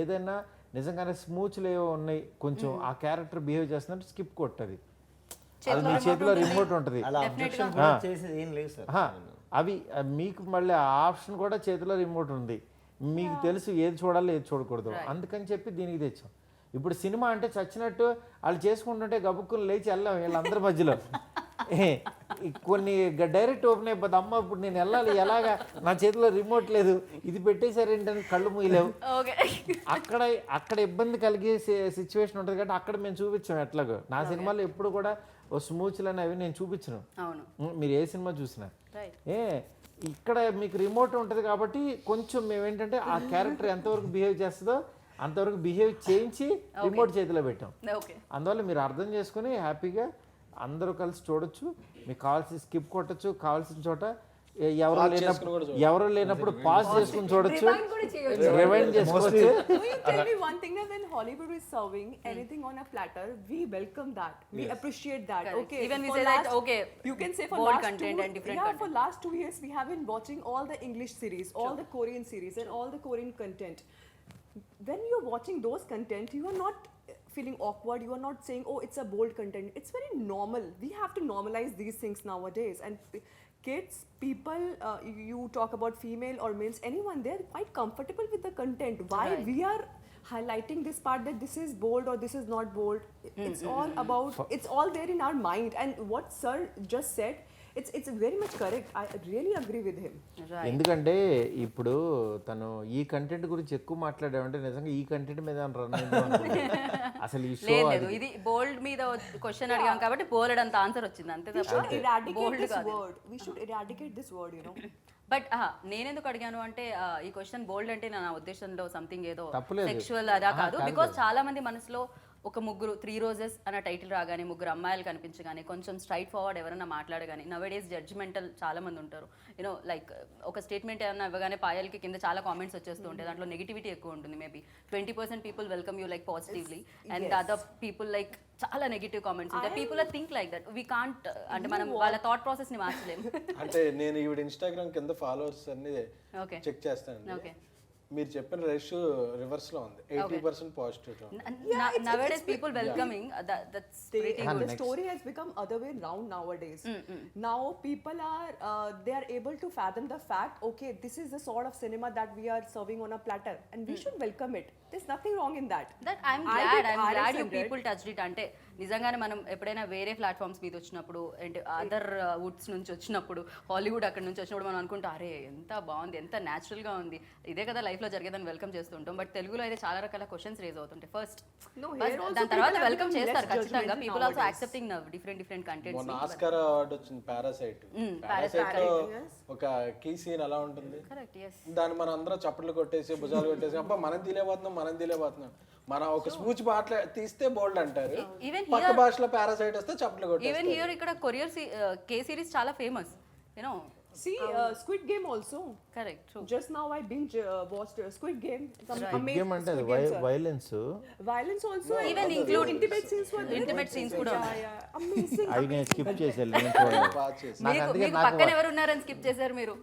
ఏదైనా నిజంగానే స్మూచ్లు ఏవో ఉన్నాయి, కొంచెం ఆ క్యారెక్టర్ బిహేవ్ చేస్తున్నట్టు స్కిప్ కొట్టది, అది మీ చేతిలో రిమోట్ ఉంటుంది. అలా అబ్జెక్షన్ కూడా చేసేది ఏం లేదు సార్. అవి మీకు మళ్ళీ ఆ ఆప్షన్ కూడా చేతిలో రిమోట్ ఉంది, మీకు తెలుసు ఏది చూడాలో ఏది చూడకూడదు. అందుకని చెప్పి దీనికి తెచ్చాం. ఇప్పుడు సినిమా అంటే చచ్చినట్టు వాళ్ళు చేసుకుంటుంటే గబుక్కుని లేచి వెళ్ళాం వీళ్ళందరి మధ్యలో. కొన్ని డైరెక్ట్ ఓపెన్ అయిపోతుంది, అమ్మ ఇప్పుడు నేను వెళ్ళాలి ఎలాగా, నా చేతిలో రిమోట్ లేదు, ఇది పెట్టేశారేంటని కళ్ళు మూయలేవు. అక్కడ ఇబ్బంది కలిగే సిచ్యువేషన్ ఉంటుంది కాబట్టి అక్కడ మేము చూపించాం. ఎట్లాగో నా సినిమాలో ఎప్పుడు కూడా ఓ స్మూచ్లు అనేవి నేను చూపించను, మీరు ఏ సినిమా చూసినా. ఇక్కడ మీకు రిమోట్ ఉంటుంది కాబట్టి కొంచెం మేము ఏంటంటే ఆ క్యారెక్టర్ ఎంతవరకు బిహేవ్ చేస్తుందో అంతవరకు బిహేవ్ చేయించి రిమోట్ చేతిలో పెట్టాం. అందువల్ల మీరు అర్థం చేసుకుని హ్యాపీగా అందరూ కలిసి చూడొచ్చు. మీకు కావాల్సిన స్కిప్ కొట్టచ్చు, కావాల్సిన చోట ఎవరు లేనప్పుడు పాజ్ చేసుకుని చూడొచ్చు, రివైండ్ చేసుకోవచ్చు. You tell me one thing, that when Hollywood is serving anything on a platter, we welcome that, we appreciate that. Okay, even we say that okay, you can say for bold last content and different content. for last 2 years we have been watching all the English series, all the Korean series and all the Korean content. When you're watching those content, you are not feeling awkward, you are not saying oh it's a bold content. It's very normal. We have to normalize these things nowadays. And kids, people, you talk about female or males, anyone, they're quite comfortable with the content. Why we are highlighting this part that this is bold or this is not bold. It's all about, it's all there in our mind. And what sir just said, it's very much correct. I really agree with him. ఎందుకంటే ఇప్పుడు తను ఈ content గురించి ఎక్కువ మాట్లాడామంటే నిజంగా ఈ content మీద run అసలు ఈ షో లేదు లేదు ఇది బోల్డ్ మీద క్వశ్చన్ అడిగాం కాబట్టి బోల్డ్ అంత ఆన్సర్ వచ్చింది అంతే We should తప్ప eradicate bold this కాదు. word. We should eradicate this word, you know. But నేనెందుకు అడిగాను అంటే ఈ క్వశ్చన్ బోల్డ్ అంటే నా ఉద్దేశంలో సంథింగ్ ఏదో తప్పులేదు. సెక్షువల్ అదా కాదు బికాస్ చాలా మంది మనసులో ఒక ముగ్గురు 3 రోజెస్ అన్న టైటిల్ రాగానే ముగ్గురు అమ్మాయిలు కనిపించగానే కొంచెం స్ట్రైట్ ఫార్వర్డ్ ఎవరైనా మాట్లాడగానే నవేడేస్ జడ్జిమెంటల్ చాలా మంది ఉంటారు యూనో లైక్ ఒక స్టేట్మెంట్ ఏమన్నా ఇవ్వగానే పాయల్కి కింద చాలా కామెంట్స్ వచ్చేస్తూ ఉంటాయి దాంట్లో నెగిటివిటీ ఎక్కువ ఉంటుంది maybe 20% people welcome you like positively and other people like చాలా నెగిటివ్ కామెంట్స్ ఉంటాయి people are think like that we can't అంటే మనం వాళ్ళ థాట్ ప్రాసెస్ ని మార్చలేము అంటే నేను ఈవిడ ఇన్స్టాగ్రామ్ కింద ఫాలోవర్స్ అన్ని ఓకే చెక్ చేస్తానండి ఓకే మీరు చెప్పిన రేషియో రివర్స్ లో ఉంది 80% positive nowadays people welcoming that's pretty good. The story has become other way round nowadays. Now people are they are able to fathom the fact, okay, this is the sort of cinema that we are serving on a platter and we should welcome it. There's nothing wrong in that. That I'm I glad did you RX100. people touched it అంటే నిజంగానే మనం ఎప్పుడైనా వేరే platforms మీద వచ్చినప్పుడు అంటే other Woods నుంచి వచ్చినప్పుడు హాలీవుడ్ అక్కడ నుంచి వచ్చినప్పుడు మనం అనుకుంటాం అరే ఎంత బాగుంది ఎంత natural గా ఉంది ఇదే కదా లైఫ్ లో జరిగేదని వెల్కమ్ చేస్తుంటాం బట్ తెలుగులో అయితే చాలా రకాల క్వశ్చన్స్ రేజ్ అవుతుంటాయి ఫస్ట్ No, here also దాని తర్వాత people are వెల్కమ్ becoming చేస్తారు less ఖచ్చితంగా judgmental people also nowadays. Accepting different contents మొన్న ఆస్కార్ అవార్డు వచ్చింది పారాసైట్ పారాసైట్ లో ఒక కీ సీన్ ఎలా ఉంటుంది కరెక్ట్ ఎస్ దాన్ని మనం అందరం చప్పట్లు కొట్టేసి భుజాలు కొట్టేసి అబ్బా మనం తీలేపోతున్నాం మన ఒక స్పూచ్ తీస్తే బోల్డ్ అంటారు Even పక్క భాషలో పారాసైట్ వస్తే చప్పట్లు కొట్టేస్తారు ఈవెన్ హియర్ ఇక్కడ కొరియర్ కే సిరీస్ చాలా famous you know See, Squid Game also. Correct true Just now I binge watched Squid Game. Some amazing game అంటే అది Squid Game, sir. Violence Violence also. Even and include intimate scenes were there. intimate scenes కూడా Yeah, yeah. Amazing. అవి నేను skip చేసాను నేను చూడలేదు బాగా చేసి నాకు అందుకే మీకు నాకు పక్కన ఎవరు ఉన్నారని స్కిప్ చేశారు మీరు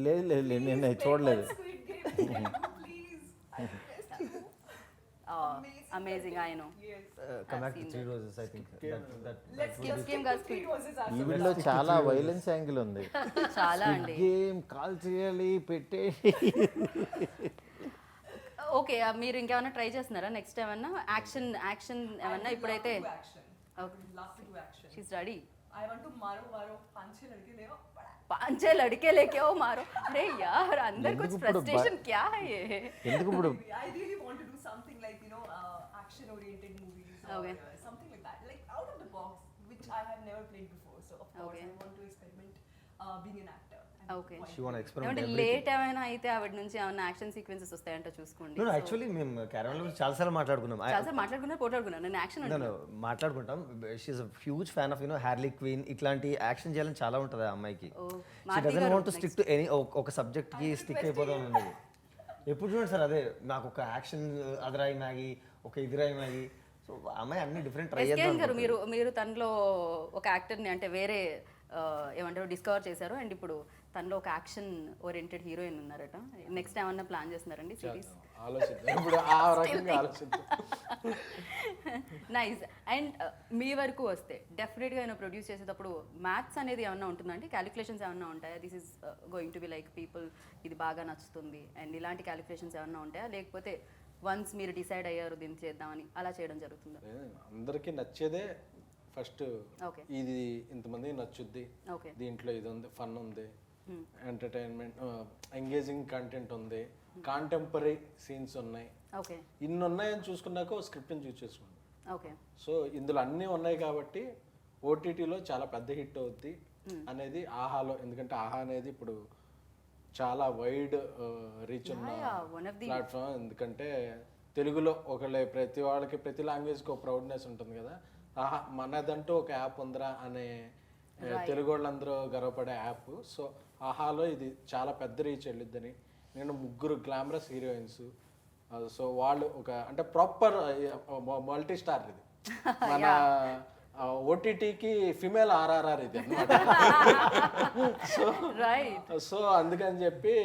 లేదు లేదు లేదు, నేను అది చూడలేదు Squid Game. Please. I request you. Amazing I know come back to 3 roses I think Let's Skip just game skip guys, the 3 skip. roses as ఈ వీడియోలో చాలా వైలెన్స్ యాంగిల్ ఉంది చాలా అండి గేమ్ కాల్ చేయాలి పెట్టే ఓకే మీరు ఇంకేమైనా ట్రై చేస్తున్నారా నెక్స్ట్ ఏమన్నా యాక్షన్ ఏమన్నా ఇప్పుడైతే do action. I would love to do action. She's ready I want to maro panche ladke leo. पांचे लड़के लेके आओ मारो अरे यार अंदर कुछ ఎందుకు ఇప్పుడు फ्रस्ट्रेशन क्या है ये ఎందుకు ఇప్పుడు I really want to do something like, you know, action oriented movies or Okay. something like that, like out of the box, which I have never played before. So of course Okay. I want to experiment being an actor. Okay she want experiment ఏమంటే late ఏమైనా అయితే ఆవిడ నుంచి ఏమైనా action sequences వస్తాయంటే చూసుకోండి no actually మేము caravan లో చాలాసార్లు మాట్లాడుకున్నాం చాలా మాట్లాడుకున్నారు పోట్లాడుకున్నారు నేను యాక్షన్ No, మాట్లాడుకుంటాం she's a huge fan of you know Harley Quinn ఇట్లాంటి యాక్షన్ చేయాలని చాలా ఉంటుంది ఆ అమ్మాయికి she doesn't want to stick to any ఒక సబ్జెక్ట్ కి స్టిక్ అయిపోదాం ఉన్నది ఎప్పుడు చూడండి సార్ అదే నాకు ఒక యాక్షన్ అదరాయి మ్యాగీ ఒక ఇదిరాయి మ్యాగీ సో అమ్మాయి అన్ని డిఫరెంట్ ట్రై ఎస్కేఎన్ చేద్దాం గారు మీరు తనలో ఒక యాక్టర్ని అంటే వేరే ఏమంటారు డిస్కవర్ చేశారు అండ్ ఇప్పుడు తనలో ఒక యాక్షన్ ఓరియంటెడ్ హీరోయిన్ ఉన్నారట నెక్స్ట్ ఏమన్నా ప్లాన్ చేస్తున్నారండి సిరీస్ ఆలోచిద్దాం ఇప్పుడు ఆ రకంగా ఆలోచిద్దాం నైస్ అండ్ మీ వరకు వస్తే డెఫినెట్గా నేను ప్రొడ్యూస్ చేసేటప్పుడు మ్యాథ్స్ అనేది ఏమన్నా ఉంటుందండి క్యాలిక్యులేషన్స్ ఏమన్నా ఉంటాయా this is going to be like people ఇది బాగా నచ్చుతుంది అండ్ ఇలాంటి క్యాలిక్యులేషన్స్ ఏమన్నా ఉంటాయా లేకపోతే వన్స్ మీరు డిసైడ్ అయ్యారు దీన్ని చేద్దామని అలా చేయడం జరుగుతుందా అందరికీ నచ్చేదే ఫస్ట్ ఓకే ఇది ఇంతమందికి నచ్చుద్ది ఓకే దీంట్లో ఇది ఉంది ఫన్ ఉంది ఎంటర్టైన్మెంట్ ఎంగేజింగ్ కంటెంట్ ఉంది కాంటెంపరీ సీన్స్ ఉన్నాయి ఓకే ఇన్ని ఉన్నాయని చూసుకున్నాక స్క్రిప్ట్ని చూస్ చేసుకోండి ఓకే సో ఇందులో అన్నీ ఉన్నాయి కాబట్టి ఓటీటీలో చాలా పెద్ద హిట్ అవుద్ది అనేది ఆహాలో ఎందుకంటే ఆహా అనేది ఇప్పుడు చాలా వైడ్ రీచ్ ఉన్న one of the ప్లాట్ఫామ్ ఎందుకంటే తెలుగులో ప్రతి వాళ్ళకి ప్రతి లాంగ్వేజ్కి ఒక ప్రౌడ్నెస్ ఉంటుంది కదా ఆహా మనదంటూ ఒక యాప్ ఉందిరా అనే తెలుగు వాళ్ళందరూ గర్వపడే యాప్ సో ఆహాలో ఇది చాలా పెద్ద రీచ్ వెళ్ళిద్దని నేను 3 గ్లామరస్ హీరోయిన్స్ సో వాళ్ళు ఒక అంటే ప్రాపర్ మల్టీ స్టార్ ఇది మన ఓటీటీకి ఫిమేల్ ఆర్ఆర్ఆర్ ఇది అన్నమాట రైట్ సో అందుకని చెప్పి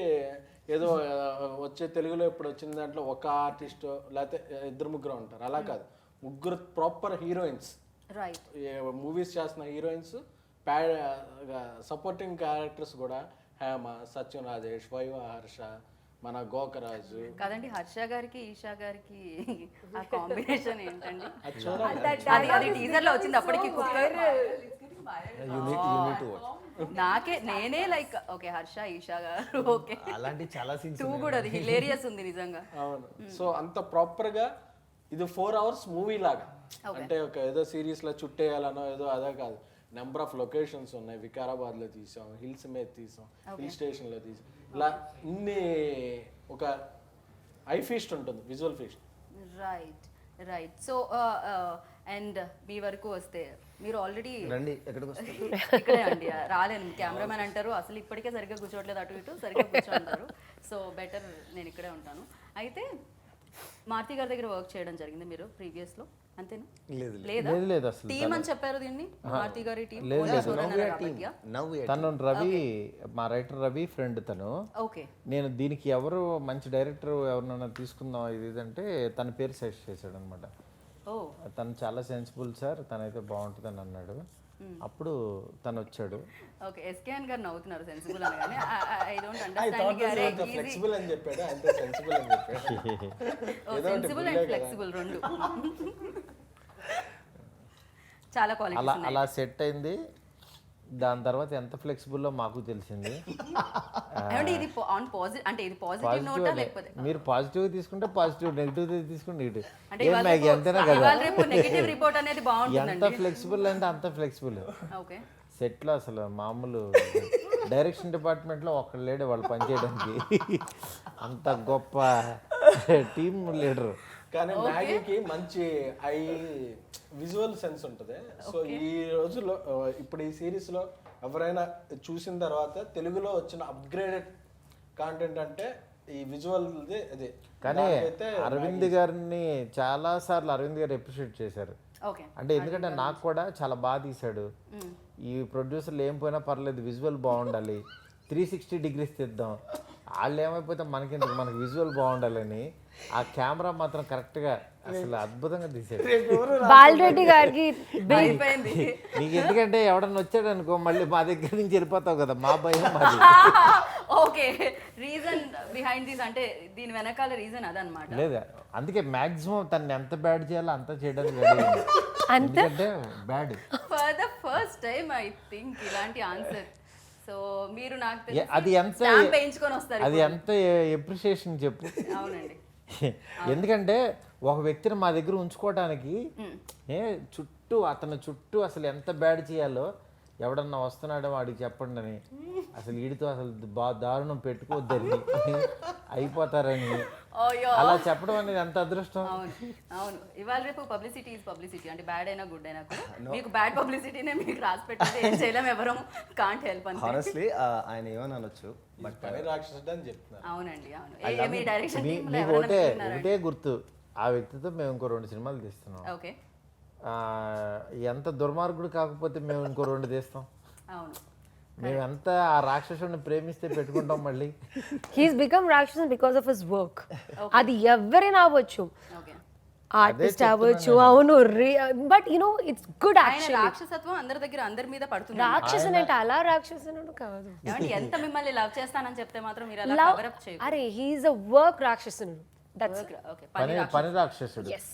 ఏదో వచ్చే తెలుగులో ఇప్పుడు వచ్చిన దాంట్లో ఒక ఆర్టిస్ట్ లేకపోతే 2-3 ఉంటారు అలా కాదు 3 ప్రాపర్ హీరోయిన్స్ రైట్ మూవీస్ చేస్తున్న హీరోయిన్స్ సపోర్టింగ్ క్యారెక్టర్స్ కూడా హేమ సత్యం రాజేష్ వైవ హర్ష మన గోకరాజు. కాదండి, హర్ష గారికి ఈషా గారికి ఆ కాంబినేషన్ ఏంటండి? అది చూడాలి. అది టీజర్ లో వచ్చింది అప్పటికి కుక్కర్. నేనే లైక్ ఓకే హర్ష ఈషా గారు ఓకే, అలాంటి చాలా సీన్స్ 2 కూడా అది హిలేరియస్ ఉంది నిజంగా. అవును. సో అంత ప్రాపర్ గా ఇది 4 hours మూవీ లాగా, అంటే ఒక ఏదో సిరీస్ లో చుట్టేయాలనో ఏదో అదే కాదు. నెంబర్ ఆఫ్ లొకేషన్స్ ఉన్నాయి. వికారాబాద్ లో తీసాం, హిల్స్ మీద తీసాం, హిల్ స్టేషన్ లో తీసాం. ఇలా ఇన్ని ఒక ఐ ఫీస్ట్ ఉంటుంది, visual feast. Right. So and మీ వరకు వస్తే మీరు ఆల్రెడీ రండి, ఎక్కడికి వస్తారు? ఇక్కడే అండి, రాలేను. కెమెరామెన్ అంటారు అసలు ఇప్పటికే సరిగ్గా కూర్చోవట్లేదు, అటు ఇటు సరిగ్గా కూర్చోంటారు. సో బెటర్ నేను ఇక్కడే ఉంటాను. అయితే మారుతి గారి దగ్గర వర్క్ చేయడం జరిగింది మీరు ప్రీవియస్ లో, అంతేనా? లేదా లేదు అసలు. టీమ్ అని చెప్పారు దీన్ని, మారుతి గారి టీమ్. తను రవి, మా రైటర్ రవి ఫ్రెండ్ తను. ఓకే. నేను దీనికి ఎవరు మంచి డైరెక్టర్ ఎవరినైనా తీసుకుందాం ఇది అంటే తన పేరు సజెస్ట్ చేశాడు అనమాట. ఓ తను చాలా సెన్సిబుల్ సార్, తనైతే బాగుంటుందని అన్నాడు. అప్పుడు తను వచ్చాడు. ఓకే. ఎస్కేఎన్ గారు నవ్వుతున్నారు సెన్సిబుల్ అనగానే. I don't understand. ఫ్లెక్సిబుల్ అని చెప్పాడు, అంతే సెన్సిబుల్ అని చెప్పాడు. సెన్సిబుల్ అండ్ ఫ్లెక్సిబుల్ రెండు చాలా క్వాలిటీస్ అలా సెట్ అయింది. దాని తర్వాత ఎంత ఫ్లెక్సిబుల్లో మాకు తెలిసింది. అంటే ఇది ఆన్ పాజిటివ్, అంటే ఇది పాజిటివ్ నోటా లేకపోతే మీరు పాజిటివ్ తీసుకుంటే పాజిటివ్, నెగిటివ్ తీసుకుంటే నెగిటివ్. అంటే ఎంతైనా కదా, రేపు నెగటివ్ రిపోర్ట్ అనేది బాగుంటుంది. ఎంత ఫ్లెక్సిబుల్ అంటే అంత ఫ్లెక్సిబుల్. ఓకే. సెట్లో అసలు మామూలు డైరెక్షన్ డిపార్ట్మెంట్లో ఒక్కడు లేడు వాళ్ళు పనిచేయడానికి. అంత గొప్ప టీమ్ లీడర్. కానీ మ్యాగీకి మంచి ఐ విజువల్ సెన్స్ ఉంటుంది. సో ఈ రోజుల్లో ఇప్పుడు ఈ సిరీస్లో ఎవరైనా చూసిన తర్వాత తెలుగులో వచ్చిన అప్గ్రేడెడ్ కాంటెంట్ అంటే ఈ విజువల్ అదే. కానీ అరవింద్ గారిని చాలా సార్లు అరవింద్ గారు అప్రిషియేట్ చేశారు. ఓకే. అంటే ఎందుకంటే నాకు కూడా చాలా బాగా తీశాడు. ఈ ప్రొడ్యూసర్లు ఏం పోయినా పర్లేదు, విజువల్ బాగుండాలి, 360 degrees తీద్దాం, వాళ్ళు ఏమైపోతే మనకెందుకు, మనకి విజువల్ బాగుండాలని ఆ కెమెరా మాత్రం కరెక్ట్గా అసలు అద్భుతంగా తీసాడు. బాలరెడ్డి గారికి నీకు ఎందుకంటే ఎవడన్నా వచ్చాడు అనుకో మళ్ళీ మా దగ్గర నుంచి వెళ్ళిపోతావు కదా, మా భయం మాది. ఓకే. రీజన్ బిహైండ్ దిస్ అంటే దీని వెనకాల రీజన్ అదనమాట. లేదా అందుకే మాక్సిమం తను ఎంత బ్యాడ్ చేయాలో అంత చేయడానికి రెడీ. ఎందుకంటే bad for the first time I think ఇలాంటి ఆన్సర్. సో మీరు నాకు అది ఎంత వేయించుకొని వస్తారు. అది ఎంత ఎప్రిషియేషన్ చెప్పు. అవునండి. ఎందుకంటే ఒక వ్యక్తిని మా దగ్గర ఉంచుకోవడానికి అతని చుట్టూ అసలు ఎంత బ్యాడ్ చేయాలో, ఎవడన్నా వస్తున్నాడో వాడికి చెప్పండి అని, అసలు వీడితో అసలు దారుణం పెట్టుకోవద్దని, అయిపోతారని అలా చెప్పడం అనేది ఎంత అదృష్టం. అవును. ఇవాళ రేపు పబ్లిసిటీ ఈజ్ పబ్లిసిటీ, అంటే బ్యాడ్ అయినా గుడ్ అయినా కూడా మీకు బ్యాడ్ పబ్లిసిటీనే మీకు రాసి పెట్టితే ఏం చేయలేం, ఎవరు కాంట్ హెల్ప్ అని. హానెస్ట్లీ ఆయన ఏమని అనొచ్చు, బట్ పని రాక్షసుడు అని చెప్తున్నారు. అవునండి. అవును. మీ డైరెక్షన్ మీకు ఒకటే గుర్తు, ఆ వ్యక్తితో మేము ఇంకో 2 సినిమాలు తీస్తున్నాం. ఓకే. ఎంత దుర్మార్గుడు కాకపోతే మేము ఇంకో 2 తీస్తాం. అవును. మేమంతా ఆ రాక్షసుడిని ప్రేమిస్తే పెట్టుకుంటాం మళ్ళీ. He's become Ratsasan because of his work. అది ఎవరైనా అవ్వచ్చు, ఓకే. ఆర్టిస్ట్ అవ్వచ్చు. అవును. But you know it's good ఆయన యాక్చువల్లీ. రాక్షసత్వం అందరి మీద పడుతుంది. రాక్షసన్ అంటే అలా రాక్షసనుడు కాదు. ఏమండి, ఎంత మిమ్మల్ని లవ్ చేస్తానని చెప్తే మాత్రం మీరు అలా కవర్ అప్ చేయరు. అరే హీఈస్ అ వర్క్ రాక్షసనుడు. That's okay. పని రాక్షసుడు. yes.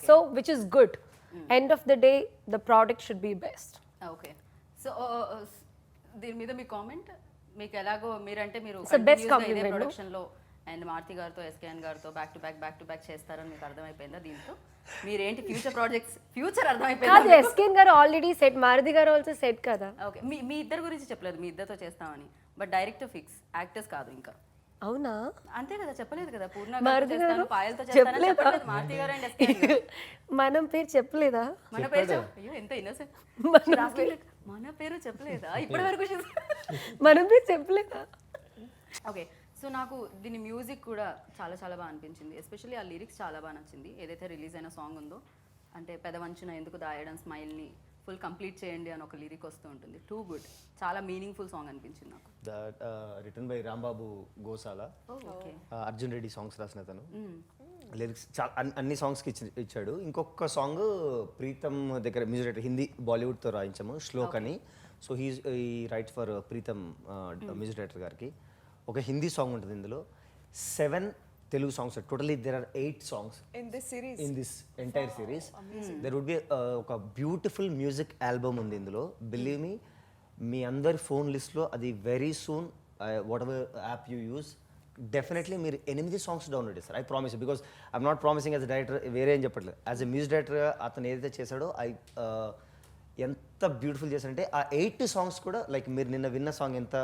So which is good. End of the day the product should be best. Okay. So దీని మీద మీ కామెంట్, మీకు ఎలాగో మీరంటే మీరు best compliment, ప్రొడక్షన్ లో అండ్ మారుతి గారితో ఎస్కేఎన్ గారితో బ్యాక్ టు బ్యాక్ చేస్తారని మీకు అర్థమైపోయిందా? దీంతో మీరేంటి ఫ్యూచర్ ప్రాజెక్ట్స్ ఫ్యూచర్ అర్థమైపోయిందా? కాదు, ఎస్కేఎన్ గారు ఆల్రెడీ సెట్, మారుతి గారు ఆల్సో సెట్ కదా. ఓకే. మీ ఇద్దరు గురించి చెప్పలేదు, మీ ఇద్దరితో చేస్తామని, బట్ డైరెక్టర్ ఫిక్స్, యాక్టర్స్ కాదు ఇంకా. అవునా? అంతే కదా, చెప్పలేదు కదా. పూర్ణ మారుతి గారు చేస్తాను, పాయలతో చేస్తాను చెప్పలేదు. మారుతి గారు అండ్ ఎస్కేఎన్ గారు మనం పేరు చెప్పలేదా? మన పేరు అయ్యో ఎంత ఇన్నోసెంట్. మన పేరు చెప్పలేదా ఇప్పటి వరకు? మనం పేరు చెప్పలేదా? ఓకే. సో నాకు దీని మ్యూజిక్ కూడా చాలా చాలా బాగా అనిపించింది. ఎస్పెషల్లీ ఆ లిరిక్స్ చాలా బాగా నచ్చింది. ఏదైతే రిలీజ్ అయిన సాంగ్ ఉందో, అంటే పెదవంచున ఎందుకు దాయడం స్మైల్ని ఫుల్ కంప్లీట్ చేయండి అని ఒక లిరిక్ వస్తూ ఉంటుంది. టూ గుడ్, చాలా మీనింగ్ఫుల్ సాంగ్ అనిపించింది నాకు. That written by Rambabu Gosala, okay. Arjun Reddy songs రాసిన తను. లిరిక్స్ చాలా అన్ని సాంగ్స్కి ఇచ్చాడు. ఇంకొక సాంగ్ ప్రీతం దగ్గర మ్యూజిక్ డైరెక్టర్, హిందీ బాలీవుడ్తో రాయించాము, శ్లోక్ అని. సో ఈ rights for Pritam music director గారికి. ఒక హిందీ సాంగ్ ఉంటుంది ఇందులో. 7 Telugu songs. Totally there are 8 songs In this series. in this entire series. There would be ఒక బ్యూటిఫుల్ మ్యూజిక్ ఆల్బమ్ ఉంది ఇందులో. బిలీవ్ మీ, మీ అందరి ఫోన్ లిస్ట్లో అది very soon, what ever app you use, definitely మీరు 8 songs download చేస్తారు. I promise, because I'm not promising as a director, వేరే ఏం చెప్పట్లేదు. యాజ్ ఎ మ్యూజిక్ డైరెక్టర్గా అతను ఏదైతే చేశాడో ఎంత బ్యూటిఫుల్ చేశారంటే ఆ 8 సాంగ్స్ కూడా లైక్ మీరు నిన్న విన్న సాంగ్ ఎంత